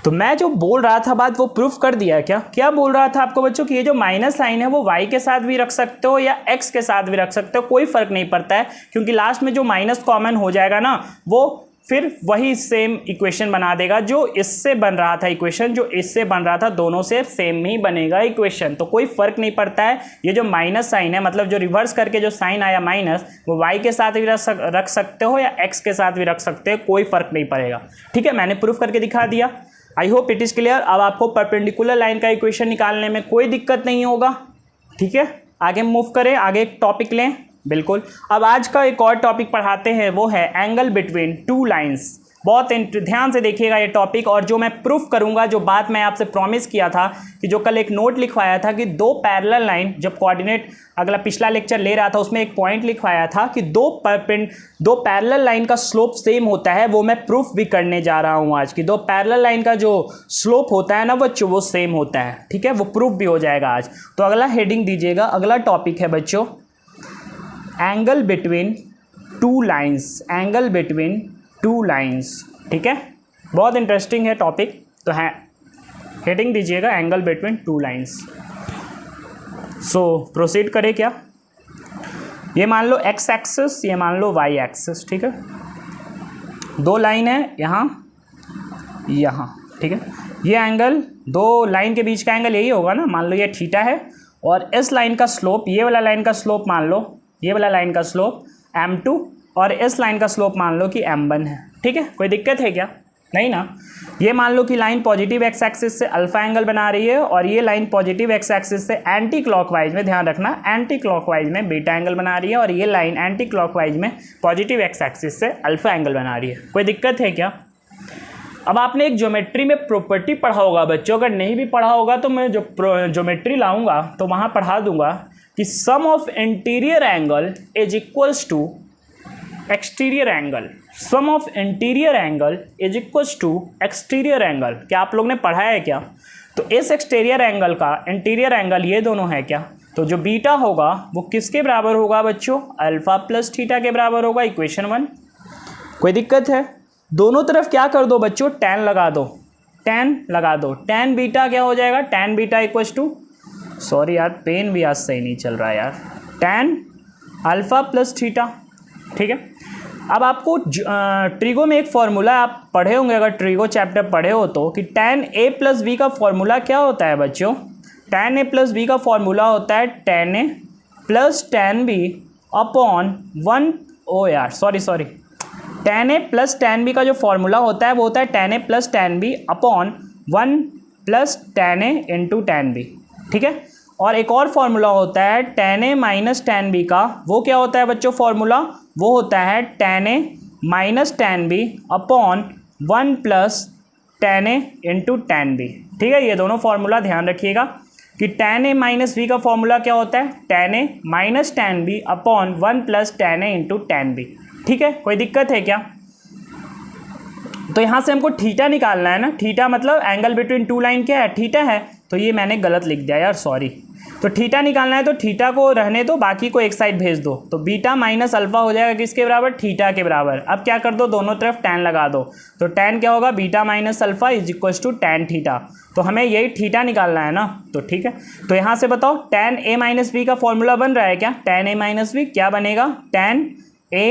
तो मैं जो बोल रहा था बात वो प्रूफ कर दिया क्या बोल रहा था आपको बच्चों कि ये जो माइनस साइन है वो y के साथ भी रख सकते हो या x के साथ भी रख सकते हो, कोई फर्क नहीं पड़ता है, क्योंकि लास्ट में जो माइनस कॉमन हो जाएगा ना वो फिर वही सेम इक्वेशन बना देगा जो इससे बन रहा था। इक्वेशन जो इससे बन रहा था दोनों से सेम ही बनेगा इक्वेशन, तो कोई फर्क नहीं पड़ता है। ये जो माइनस साइन है मतलब जो रिवर्स करके जो साइन आया माइनस, वो y के साथ भी रख सकते हो या x के साथ भी रख सकते हो, कोई फर्क नहीं पड़ेगा। ठीक है, मैंने प्रूफ करके दिखा दिया। I hope it is clear. अब आपको परपेंडिकुलर लाइन का इक्वेशन निकालने में कोई दिक्कत नहीं होगा। ठीक है, आगे मूव करें, आगे एक टॉपिक लें। बिल्कुल, अब आज का एक और टॉपिक पढ़ाते हैं, वो है एंगल बिटवीन टू लाइंस। बहुत ध्यान से देखिएगा ये टॉपिक, और जो मैं प्रूफ करूंगा, जो बात मैं आपसे प्रॉमिस किया था कि जो कल एक नोट लिखवाया था कि दो पैरेलल लाइन, जब कोऑर्डिनेट अगला पिछला लेक्चर ले रहा था उसमें एक पॉइंट लिखवाया था कि दो पैरेलल लाइन का स्लोप सेम होता है, वो मैं प्रूफ भी करने जा रहा हूँ आज की। दो पैरेलल लाइन का जो स्लोप होता है ना बच्चों वो सेम होता है। ठीक है, वो प्रूफ भी हो जाएगा आज। तो अगला हेडिंग दीजिएगा, अगला टॉपिक है बच्चों angle between two lines. Angle between two lines, ठीक है, बहुत इंटरेस्टिंग है टॉपिक। तो है हेडिंग दीजिएगा एंगल बिटवीन टू लाइंस। सो प्रोसीड करें क्या, ये मान लो एक्स एक्सिस, ये मान लो वाई एक्सिस। ठीक है, दो लाइन है यहाँ यहाँ। ठीक है, ये एंगल, दो लाइन के बीच का एंगल यही होगा ना, मान लो ये थीटा है, और इस लाइन का स्लोप, ये वाला लाइन का स्लोप मान लो, ये वाला लाइन का स्लोप m2, और इस लाइन का स्लोप मान लो कि m1 है। ठीक है, कोई दिक्कत है क्या, नहीं ना। ये मान लो कि लाइन पॉजिटिव एक्स एक्सिस से अल्फा एंगल बना रही है, और ये लाइन पॉजिटिव एक्स एक्सिस से एंटी क्लॉकवाइज में, ध्यान रखना, एंटी क्लॉकवाइज में बीटा एंगल बना रही है, और ये लाइन एंटी क्लॉकवाइज में पॉजिटिव एक्स एक्सिस से अल्फा एंगल बना रही है। कोई दिक्कत है क्या, अब आपने एक ज्योमेट्री में प्रॉपर्टी पढ़ा होगा बच्चों, अगर नहीं भी पढ़ा होगा तो मैं जो ज्योमेट्री लाऊंगा तो वहाँ पढ़ा दूंगा कि sum of interior angle is equals to exterior angle. Sum of interior angle is equals to exterior angle. क्या आप लोग ने पढ़ा है क्या? तो इस एक्सटीरियर एंगल का इंटीरियर एंगल ये दोनों है क्या? तो जो बीटा होगा वो किसके बराबर होगा बच्चों? अल्फा प्लस थीटा के बराबर होगा। इक्वेशन 1। कोई दिक्कत है? दोनों तरफ क्या कर दो बच्चों? tan लगा दो, tan लगा दो। tan बीटा क्या हो जाएगा? tan beta equals to, sorry यार पेन भी आज सही नहीं चल रहा है यार, tan अल्फा प्लस थीटा। ठीक है। अब आपको ट्रिगो में एक फॉर्मूला आप पढ़े होंगे, अगर ट्रिगो चैप्टर पढ़े हो तो, कि tan a प्लस बी का फॉर्मूला क्या होता है बच्चों? tan a प्लस बी का फॉर्मूला होता है tan a plus tan b upon 1, ओ यार sorry tan a plus tan b का जो फॉर्मूला होता है वो होता है tan a plus tan b upon 1 plus tan a into tan b। ठीक है। और एक और फॉर्मूला होता है tan a minus tan b का, वो क्या होता है बच्चों फॉर्मूला? वो होता है tan a minus tan b upon 1 plus tan a into tan b। ठीक है। ये दोनों फॉर्मूला ध्यान रखिएगा कि tan a माइनस b का फॉर्मूला क्या होता है? tan a minus tan b upon 1 plus tan a into tan b। ठीक है। कोई दिक्कत है क्या? तो यहाँ से हमको थीटा निकालना है ना। थीटा मतलब एंगल बिटवीन टू लाइन क्या है? थीटा है। तो ये मैंने गलत लिख दिया यार, सॉरी। तो थीटा निकालना है तो थीटा को रहने दो, बाकी को एक साइड भेज दो। तो बीटा माइनस अल्फा हो जाएगा किसके बराबर? थीटा के बराबर। अब क्या कर दो? दोनों तरफ tan लगा दो। तो tan क्या होगा? Beta minus alpha is equals to tan theta. तो हमें यही थीटा निकालना है ना। तो ठीक है। तो यहाँ से बताओ tan a माइनस बी का फॉर्मूला बन रहा है क्या? tan a माइनस बी क्या बनेगा? tan a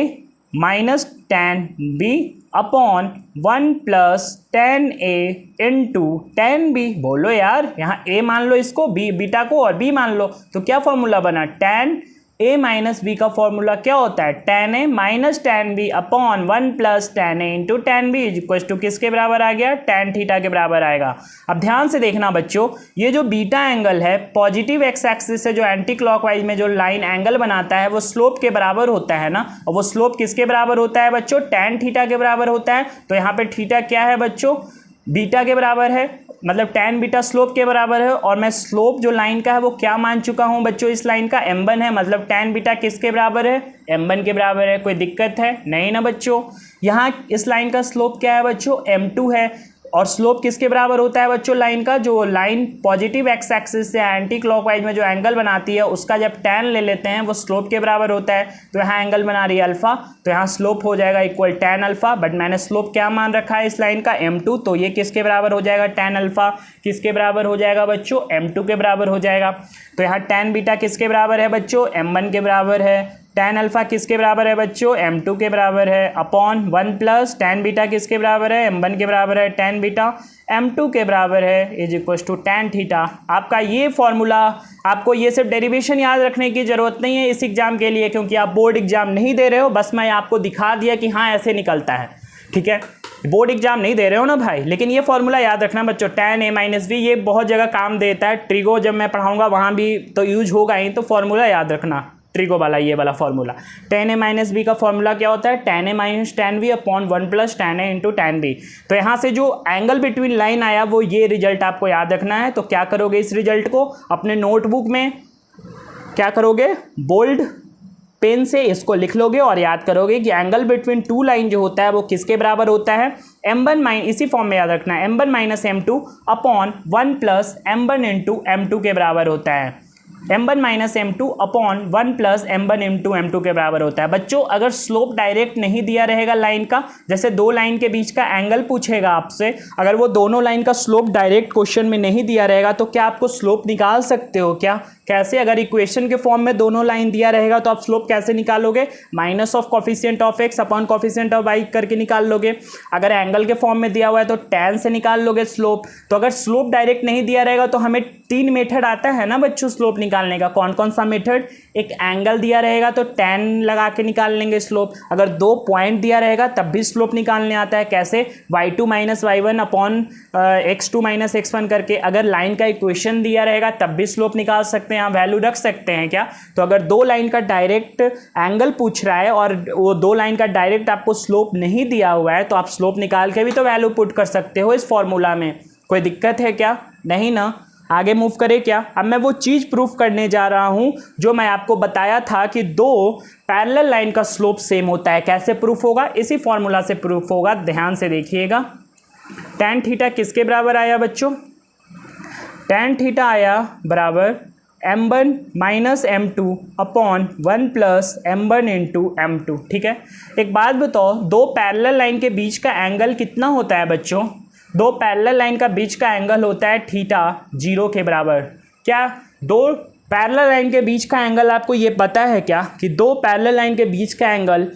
minus tan b upon 1 plus tan a into tan b। बोलो यार, यहाँ a मान लो इसको, b बीटा को, और b मान लो। तो क्या फॉर्मूला बना? tan a माइनस b का फॉर्मूला क्या होता है? tan a minus tan b upon 1 plus tan a into tan b is equal to किसके बराबर आ गया? tan थीटा के बराबर आएगा। अब ध्यान से देखना बच्चों, ये जो बीटा एंगल है पॉजिटिव एक्स एक्सिस से जो एंटी क्लॉकवाइज में जो लाइन एंगल बनाता है वो स्लोप के बराबर होता है ना। और वो स्लोप किसके बराबर होता है बच्चों? tan थीटा के बराबर होता है। तो यहाँ पे थीटा क्या है बच्चों? बीटा के बराबर है, मतलब tan बीटा स्लोप के बराबर है। और मैं स्लोप जो लाइन का है वो क्या मान चुका हूँ बच्चों? इस लाइन का m1 है, मतलब tan बीटा किसके बराबर है? m1 के बराबर है। कोई दिक्कत है? नहीं ना बच्चों। यहाँ इस लाइन का स्लोप क्या है बच्चों? m2 है। और स्लोप किसके बराबर होता है बच्चों लाइन का? जो लाइन पॉजिटिव एक्स एक्सिस से एंटी क्लॉकवाइज में जो एंगल बनाती है उसका जब tan ले लेते हैं वो स्लोप के बराबर होता है। तो यहाँ एंगल बना रही है अल्फा, तो यहाँ स्लोप हो जाएगा इक्वल tan अल्फा। बट मैंने स्लोप क्या मान रखा है इस लाइन का? m2। तो ये किसके बराबर हो जाएगा? tan अल्फा किसके बराबर हो जाएगा बच्चों? m2 के बराबर हो जाएगा। तो यहाँ tan बीटा किसके बराबर है बच्चों? m1 के बराबर है। tan अल्फा किसके बराबर है बच्चों? m2 के बराबर है अपॉन 1 प्लस tan बीटा किसके बराबर है? m1 के बराबर है। tan बीटा m2 के बराबर है is equal to tan theta. आपका ये फॉर्मूला, आपको ये सिर्फ डेरिवेशन याद रखने की ज़रूरत नहीं है इस एग्ज़ाम के लिए, क्योंकि आप बोर्ड एग्जाम नहीं दे रहे हो। बस मैं आपको दिखा दिया कि हाँ ऐसे निकलता है। ठीक है। बोर्ड एग्जाम नहीं दे रहे हो ना भाई, लेकिन ये फॉर्मूला याद रखना बच्चों, tan a माइनस बी। ये बहुत जगह काम देता है। ट्रिगो जब मैं पढ़ाऊँगा वहाँ भी तो यूज होगा ही। तो फॉर्मूला याद रखना ट्रिगो वाला, ये वाला formula. tan a minus b का फॉर्मूला क्या होता है? tan a minus tan b upon 1 plus tan a into tan b। तो यहाँ से जो एंगल बिटवीन लाइन आया वो ये रिजल्ट आपको याद रखना है। तो क्या करोगे? इस रिजल्ट को अपने नोटबुक में क्या करोगे? बोल्ड पेन से इसको लिख लोगे और याद करोगे कि एंगल बिटवीन टू लाइन जो होता है वो किसके बराबर होता है? m1 माइनस, इसी फॉर्म में याद रखना है, m1 minus m2 upon 1 plus m1 into m2 के बराबर होता है। m1 minus m2 upon 1 plus m1 into m2 के बराबर होता है। बच्चों अगर स्लोप डायरेक्ट नहीं दिया रहेगा लाइन का, जैसे दो लाइन के बीच का एंगल पूछेगा आपसे, अगर वो दोनों लाइन का स्लोप डायरेक्ट क्वेश्चन में नहीं दिया रहेगा तो क्या आपको स्लोप निकाल सकते हो क्या? कैसे? अगर इक्वेशन के फॉर्म में दोनों लाइन दिया रहेगा तो आप स्लोप कैसे निकालोगे? Minus of coefficient of x upon coefficient of y करके निकाल लोगे। अगर एंगल के फॉर्म में दिया हुआ है तो tan से निकाल लोगे स्लोप। तो अगर स्लोप डायरेक्ट नहीं दिया रहेगा तो हमें 3 मेथड आता है ना बच्चों स्लोप निकालने का। कौन कौन सा मेथड? एक एंगल दिया रहेगा तो tan लगा के निकाल लेंगे स्लोप। अगर 2 पॉइंट दिया रहेगा तब भी स्लोप निकालने आता है। कैसे? y2 minus y1 upon x2 minus x1 करके। अगर लाइन का इक्वेशन दिया रहेगा तब भी स्लोप निकाल सकते सकते हैं, यहाँ वैल्यू रख सकते हैं क्या? तो अगर दो लाइन का डायरेक्ट एंगल पूछ रहा है और वो दो लाइन का डायरेक्ट आपको स्लोप नहीं दिया हुआ है तो आप स्लोप निकाल के भी तो वैल्यू पुट कर सकते हो इस फॉर्मूला में। कोई दिक्कत है क्या? नहीं ना। आगे मूव करें क्या? अब मैं वो चीज़ प्रूफ करने जा रहा हूँ जो मैं आपको बताया था कि दो पैरेलल लाइन का स्लोप सेम होता है। कैसे प्रूफ होगा? इसी फॉर्मूला से प्रूफ होगा। ध्यान से देखिएगा। tan थीटा किसके बराबर आया बच्चों? tan थीटा आया बराबर m1 minus m2 upon 1 plus m1 into m2। ठीक है, एक बात बताओ, दो पैरेलल लाइन के बीच का एंगल कितना होता है बच्चों? दो पैरेलल लाइन का बीच का एंगल होता है थीटा 0 के बराबर। क्या दो पैरेलल लाइन के बीच का एंगल आपको ये पता है क्या कि दो पैरेलल लाइन के बीच का एंगल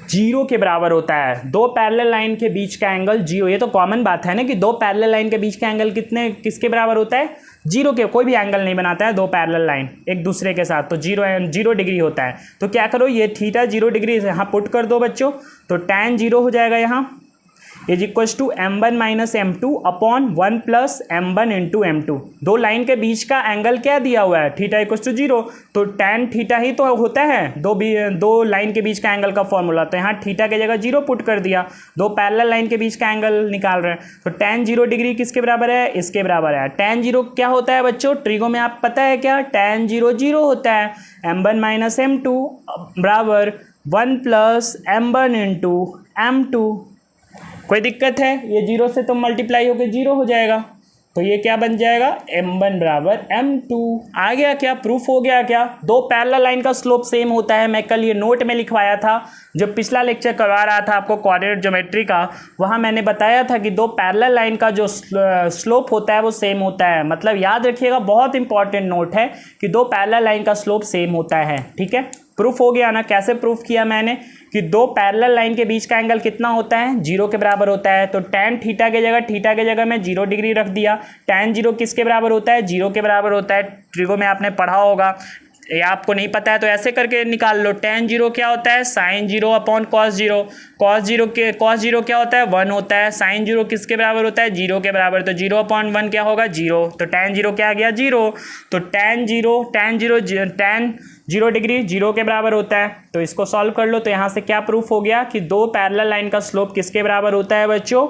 0 के बराबर होता है? दो पैरेलल लाइन के बीच का एंगल 0, ये तो कॉमन बात है ना कि दो पैरेलल लाइन के बीच का एंगल किसके बराबर होता है? 0 के। कोई भी एंगल नहीं बनाता है दो पैरेलल लाइन एक दूसरे के साथ, तो 0 डिग्री होता है। तो क्या करो, ये थीटा 0 डिग्री यहाँ पुट कर दो बच्चों, तो tan 0 हो जाएगा यहाँ is equals to m1 minus m2 upon 1 plus m1 into m2। दो लाइन के बीच का एंगल क्या दिया हुआ है? थीटा इक्वल्स टू 0, तो tan थीटा ही तो होता है दो लाइन के बीच का एंगल का फॉर्मूला। तो यहाँ थीटा की जगह 0 पुट कर दिया, दो पैरेलल लाइन के बीच का एंगल निकाल रहे हैं। तो tan 0 डिग्री किसके बराबर है? इसके बराबर है। tan 0 क्या होता है बच्चों? ट्रिगो में आप पता है क्या? tan 0 0 होता है। m1 माइनस m2 बराबर 1 प्लस m1 इंटू m2। कोई दिक्कत है? ये 0 से तो मल्टीप्लाई होकर 0 हो जाएगा, तो ये क्या बन जाएगा? m1 बराबर m2। आ गया क्या? प्रूफ हो गया क्या? दो पैरेलल लाइन का स्लोप सेम होता है। मैं कल ये नोट में लिखवाया था, जो पिछला लेक्चर करवा रहा था आपको कोऑर्डिनेट ज्योमेट्री का, वहाँ मैंने बताया था कि दो पैरेलल लाइन का जो स्लोप होता है वो सेम होता है। मतलब याद रखिएगा, बहुत इंपॉर्टेंट नोट है कि दो पैरेलल लाइन का स्लोप सेम होता है। ठीक है, प्रूफ हो गया ना? कैसे प्रूफ किया मैंने कि दो पैरेलल लाइन के बीच का एंगल कितना होता है? 0 के बराबर होता है। तो tan थीटा के जगह मैं 0 डिग्री रख दिया। tan 0 किसके बराबर होता है? 0 के बराबर होता है। ट्रिगो में आपने पढ़ा होगा, ये आपको नहीं पता है तो ऐसे करके निकाल लो। tan 0 क्या होता है? sin 0 upon cos 0। cos 0 क्या होता है? 1 होता है। sin 0 किसके बराबर होता है? 0 के बराबर। तो 0 अपॉन 1 क्या होगा? 0। तो tan 0 क्या आ गया? 0। तो tan 0 डिग्री 0 के बराबर होता है। तो इसको सॉल्व कर लो। तो यहाँ से क्या प्रूफ हो गया कि दो पैरेलल लाइन का स्लोप किसके बराबर होता है बच्चों?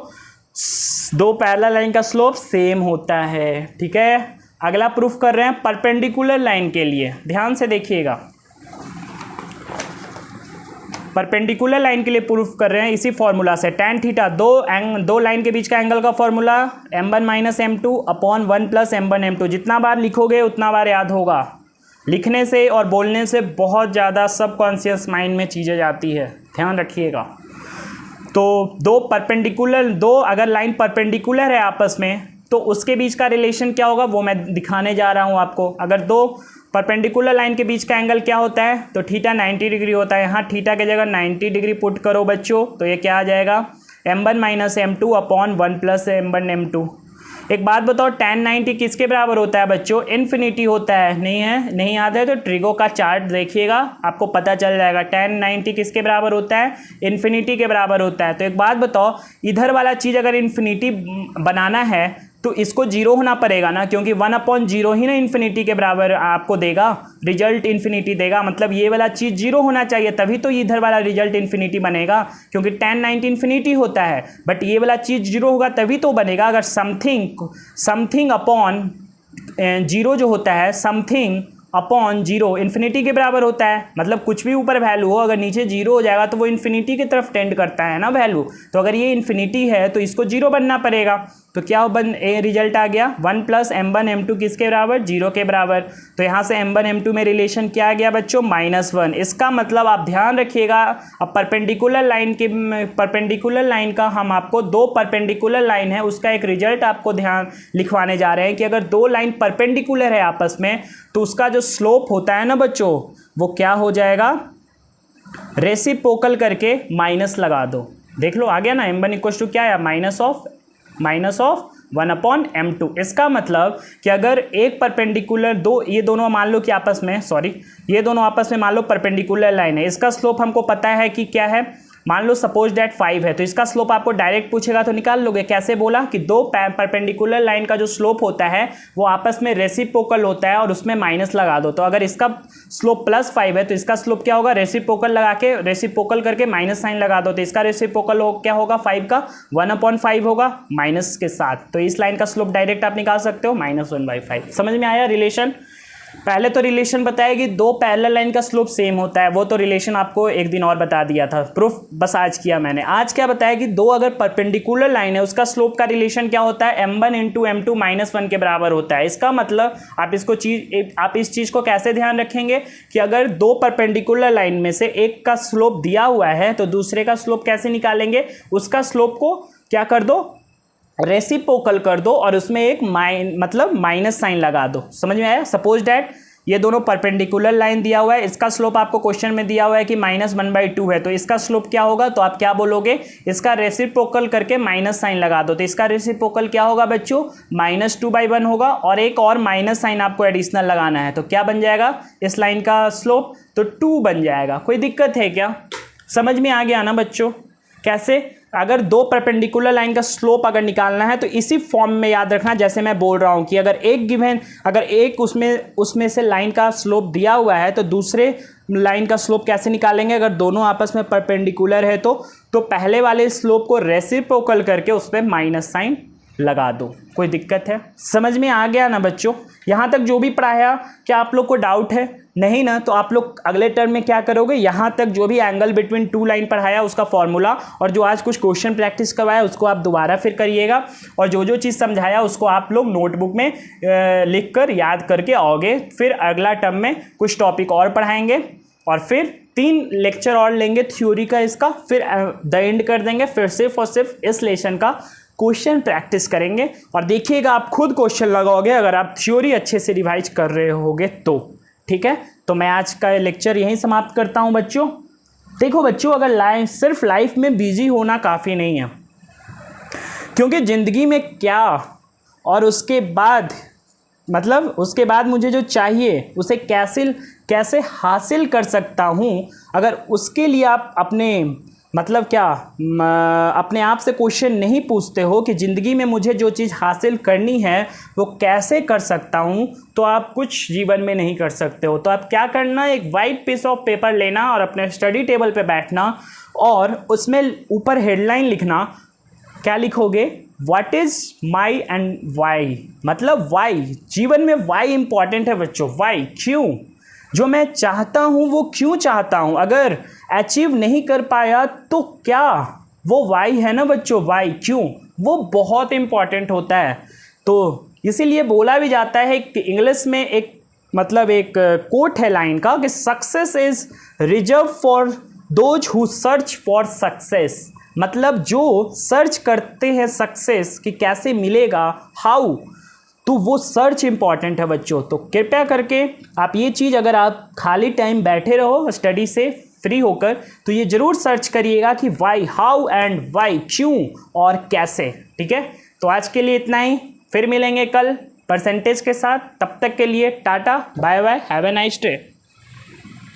दो पैरेलल लाइन का स्लोप सेम होता है। ठीक है, अगला प्रूफ कर रहे हैं परपेंडिकुलर लाइन के लिए। ध्यान से देखिएगा, परपेंडिकुलर लाइन के लिए प्रूफ कर रहे हैं इसी फॉर्मूला से। tan थीटा दो लाइन के बीच का एंगल का formula m1 minus m2 upon 1 plus m1 m2। जितना बार लिखोगे उतना बार याद होगा। लिखने से और बोलने से बहुत ज़्यादा सबकॉन्शियस माइंड में चीज़ें जाती है, ध्यान रखिएगा। तो दो अगर लाइन परपेंडिकुलर है आपस में तो उसके बीच का रिलेशन क्या होगा वो मैं दिखाने जा रहा हूँ आपको। अगर दो परपेंडिकुलर लाइन के बीच का एंगल क्या होता है? तो थीटा 90 डिग्री होता है। यहाँ थीटा की जगह 90 डिग्री पुट करो बच्चों, तो ये क्या आ जाएगा? m1 minus m2 upon 1 plus m1 m2। एक बात बताओ, tan 90 किसके बराबर होता है बच्चों? इन्फिनिटी होता है। नहीं याद है तो ट्रिगो का चार्ट देखिएगा, आपको पता चल जाएगा। tan 90 किसके बराबर होता है? इन्फिनिटी के बराबर होता है। तो एक बात बताओ, इधर वाला चीज़ अगर इन्फिनिटी बनाना है तो इसको 0 होना पड़ेगा ना, क्योंकि 1/0 ही ना इन्फिनिटी के बराबर आपको देगा, रिजल्ट इन्फिनिटी देगा। मतलब ये वाला चीज़ 0 होना चाहिए, तभी तो इधर वाला रिजल्ट इन्फिनिटी बनेगा, क्योंकि tan 90 इन्फिनिटी होता है। बट ये वाला चीज़ 0 होगा तभी तो बनेगा। अगर समथिंग अपॉन 0 जो होता है, समथिंग अपॉन 0 इन्फिनिटी के बराबर होता है। मतलब कुछ भी ऊपर वैल्यू हो, अगर नीचे 0 हो जाएगा तो वो इन्फिनिटी की तरफ टेंड करता है ना वैल्यू। तो अगर ये इन्फिनिटी है तो इसको 0 बनना पड़ेगा। तो क्या रिजल्ट आ गया? 1 प्लस m1 m2 किसके बराबर? 0 के बराबर। तो यहाँ से m1 m2 में रिलेशन क्या आ गया बच्चों? -1। इसका मतलब आप ध्यान रखिएगा, अब परपेंडिकुलर लाइन का हम आपको दो परपेंडिकुलर लाइन है उसका एक रिजल्ट आपको ध्यान लिखवाने जा रहे हैं कि अगर दो लाइन परपेंडिकुलर है आपस में तो उसका जो स्लोप होता है ना बच्चों, वो क्या हो जाएगा? रेसिप्रोकल करके माइनस लगा दो। देख लो आ गया ना, m1 इक्वल टू क्या है? Minus of 1/m2। इसका मतलब कि अगर एक परपेंडिकुलर ये दोनों मान लो कि ये दोनों आपस में मान लो परपेंडिकुलर लाइन है, इसका स्लोप हमको पता है कि क्या है? मान लो सपोज दैट 5 है, तो इसका स्लोप आपको डायरेक्ट पूछेगा तो निकाल लोगे। कैसे बोला कि दो परपेंडिकुलर लाइन का जो स्लोप होता है वो आपस में रेसिप्रोकल होता है और उसमें माइनस लगा दो। तो अगर इसका स्लोप +5 है तो इसका स्लोप क्या होगा, रेसिप्रोकल लगा के रेसिप्रोकल करके माइनस साइन लगा दो, तो इसका रेसिप्रोकल क्या होगा 5 का 1/5 होगा माइनस के साथ। तो इस लाइन का स्लोप डायरेक्ट आप निकाल सकते हो -1/5। समझ में आया रिलेशन? पहले तो रिलेशन बताया कि दो पैरेलल लाइन का स्लोप सेम होता है, वो तो रिलेशन आपको एक दिन और बता दिया था, प्रूफ बस आज किया मैंने। आज क्या बताया कि दो अगर परपेंडिकुलर लाइन है उसका स्लोप का रिलेशन क्या होता है, m1 × m2 -1 के बराबर होता है। इसका मतलब आप इस चीज़ को कैसे ध्यान रखेंगे कि अगर दो परपेंडिकुलर लाइन में से एक का स्लोप दिया हुआ है तो दूसरे का स्लोप कैसे निकालेंगे, उसका स्लोप को क्या कर दो, रेसिप्रोकल कर दो और उसमें एक माइनस साइन लगा दो। समझ में आया? सपोज डैट ये दोनों परपेंडिकुलर लाइन दिया हुआ है, इसका स्लोप आपको क्वेश्चन में दिया हुआ है कि -1/2 है, तो इसका स्लोप क्या होगा, तो आप क्या बोलोगे, इसका रेसिप्रोकल करके माइनस साइन लगा दो। तो इसका रेसिप्रोकल क्या होगा बच्चों, -2/1 होगा और एक और माइनस साइन आपको एडिशनल लगाना है। तो क्या बन जाएगा इस लाइन का स्लोप, तो 2 बन जाएगा। कोई दिक्कत है क्या? समझ में आ गया ना बच्चों? कैसे, अगर दो परपेंडिकुलर लाइन का स्लोप अगर निकालना है तो इसी फॉर्म में याद रखना, जैसे मैं बोल रहा हूं कि अगर एक उसमें से लाइन का स्लोप दिया हुआ है तो दूसरे लाइन का स्लोप कैसे निकालेंगे, अगर दोनों आपस में परपेंडिकुलर है तो पहले वाले स्लोप को रेसिप्रोकल करके उस पर माइनस साइन लगा दो। कोई दिक्कत है? समझ में आ गया ना बच्चों? यहाँ तक जो भी पढ़ाया क्या आप लोग को डाउट है? नहीं ना? तो आप लोग अगले टर्म में क्या करोगे, यहाँ तक जो भी एंगल बिटवीन टू लाइन पढ़ाया उसका फॉर्मूला और जो आज कुछ क्वेश्चन प्रैक्टिस करवाया उसको आप दोबारा फिर करिएगा, और जो चीज़ समझाया उसको आप लोग नोटबुक में लिख कर याद करके आओगे। फिर अगला टर्म में कुछ टॉपिक और पढ़ाएंगे और फिर 3 लेक्चर और लेंगे थ्योरी का इसका, फिर द एंड कर देंगे। फिर सिर्फ और सिर्फ इस लेसन का क्वेश्चन प्रैक्टिस करेंगे और देखिएगा आप खुद क्वेश्चन लगाओगे अगर आप थ्योरी अच्छे से रिवाइज कर रहे होगे तो। ठीक है, तो मैं आज का लेक्चर यहीं समाप्त करता हूं बच्चों। देखो बच्चों, अगर सिर्फ लाइफ में बिजी होना काफ़ी नहीं है, क्योंकि ज़िंदगी में क्या और उसके बाद मुझे जो चाहिए उसे कैसे हासिल कर सकता हूं, अगर उसके लिए आप अपने आप से क्वेश्चन नहीं पूछते हो कि ज़िंदगी में मुझे जो चीज़ हासिल करनी है वो कैसे कर सकता हूँ, तो आप कुछ जीवन में नहीं कर सकते हो। तो आप क्या करना, एक वाइट पीस ऑफ पेपर लेना और अपने स्टडी टेबल पे बैठना और उसमें ऊपर हेडलाइन लिखना। क्या लिखोगे, what is my end why, मतलब वाई, जीवन में वाई इंपॉर्टेंट है बच्चों। वाई, क्यों, जो मैं चाहता हूँ वो क्यों चाहता हूँ, अगर अचीव नहीं कर पाया तो क्या, वो वाई है ना बच्चों, वाई, क्यों, वो बहुत इंपॉर्टेंट होता है। तो इसीलिए बोला भी जाता है कि इंग्लिश में एक कोट है लाइन का कि success is reserve for those who search for success, मतलब जो सर्च करते हैं सक्सेस कि कैसे मिलेगा, हाउ, तो वो सर्च इंपॉर्टेंट है बच्चों। तो कृपया करके आप ये चीज़, अगर आप खाली टाइम बैठे रहो स्टडी से फ्री होकर, तो ये ज़रूर सर्च करिएगा कि वाई, हाउ एंड वाई, क्यों और कैसे। ठीक है, तो आज के लिए इतना ही, फिर मिलेंगे कल परसेंटेज के साथ। तब तक के लिए tata, bye bye, have a nice day.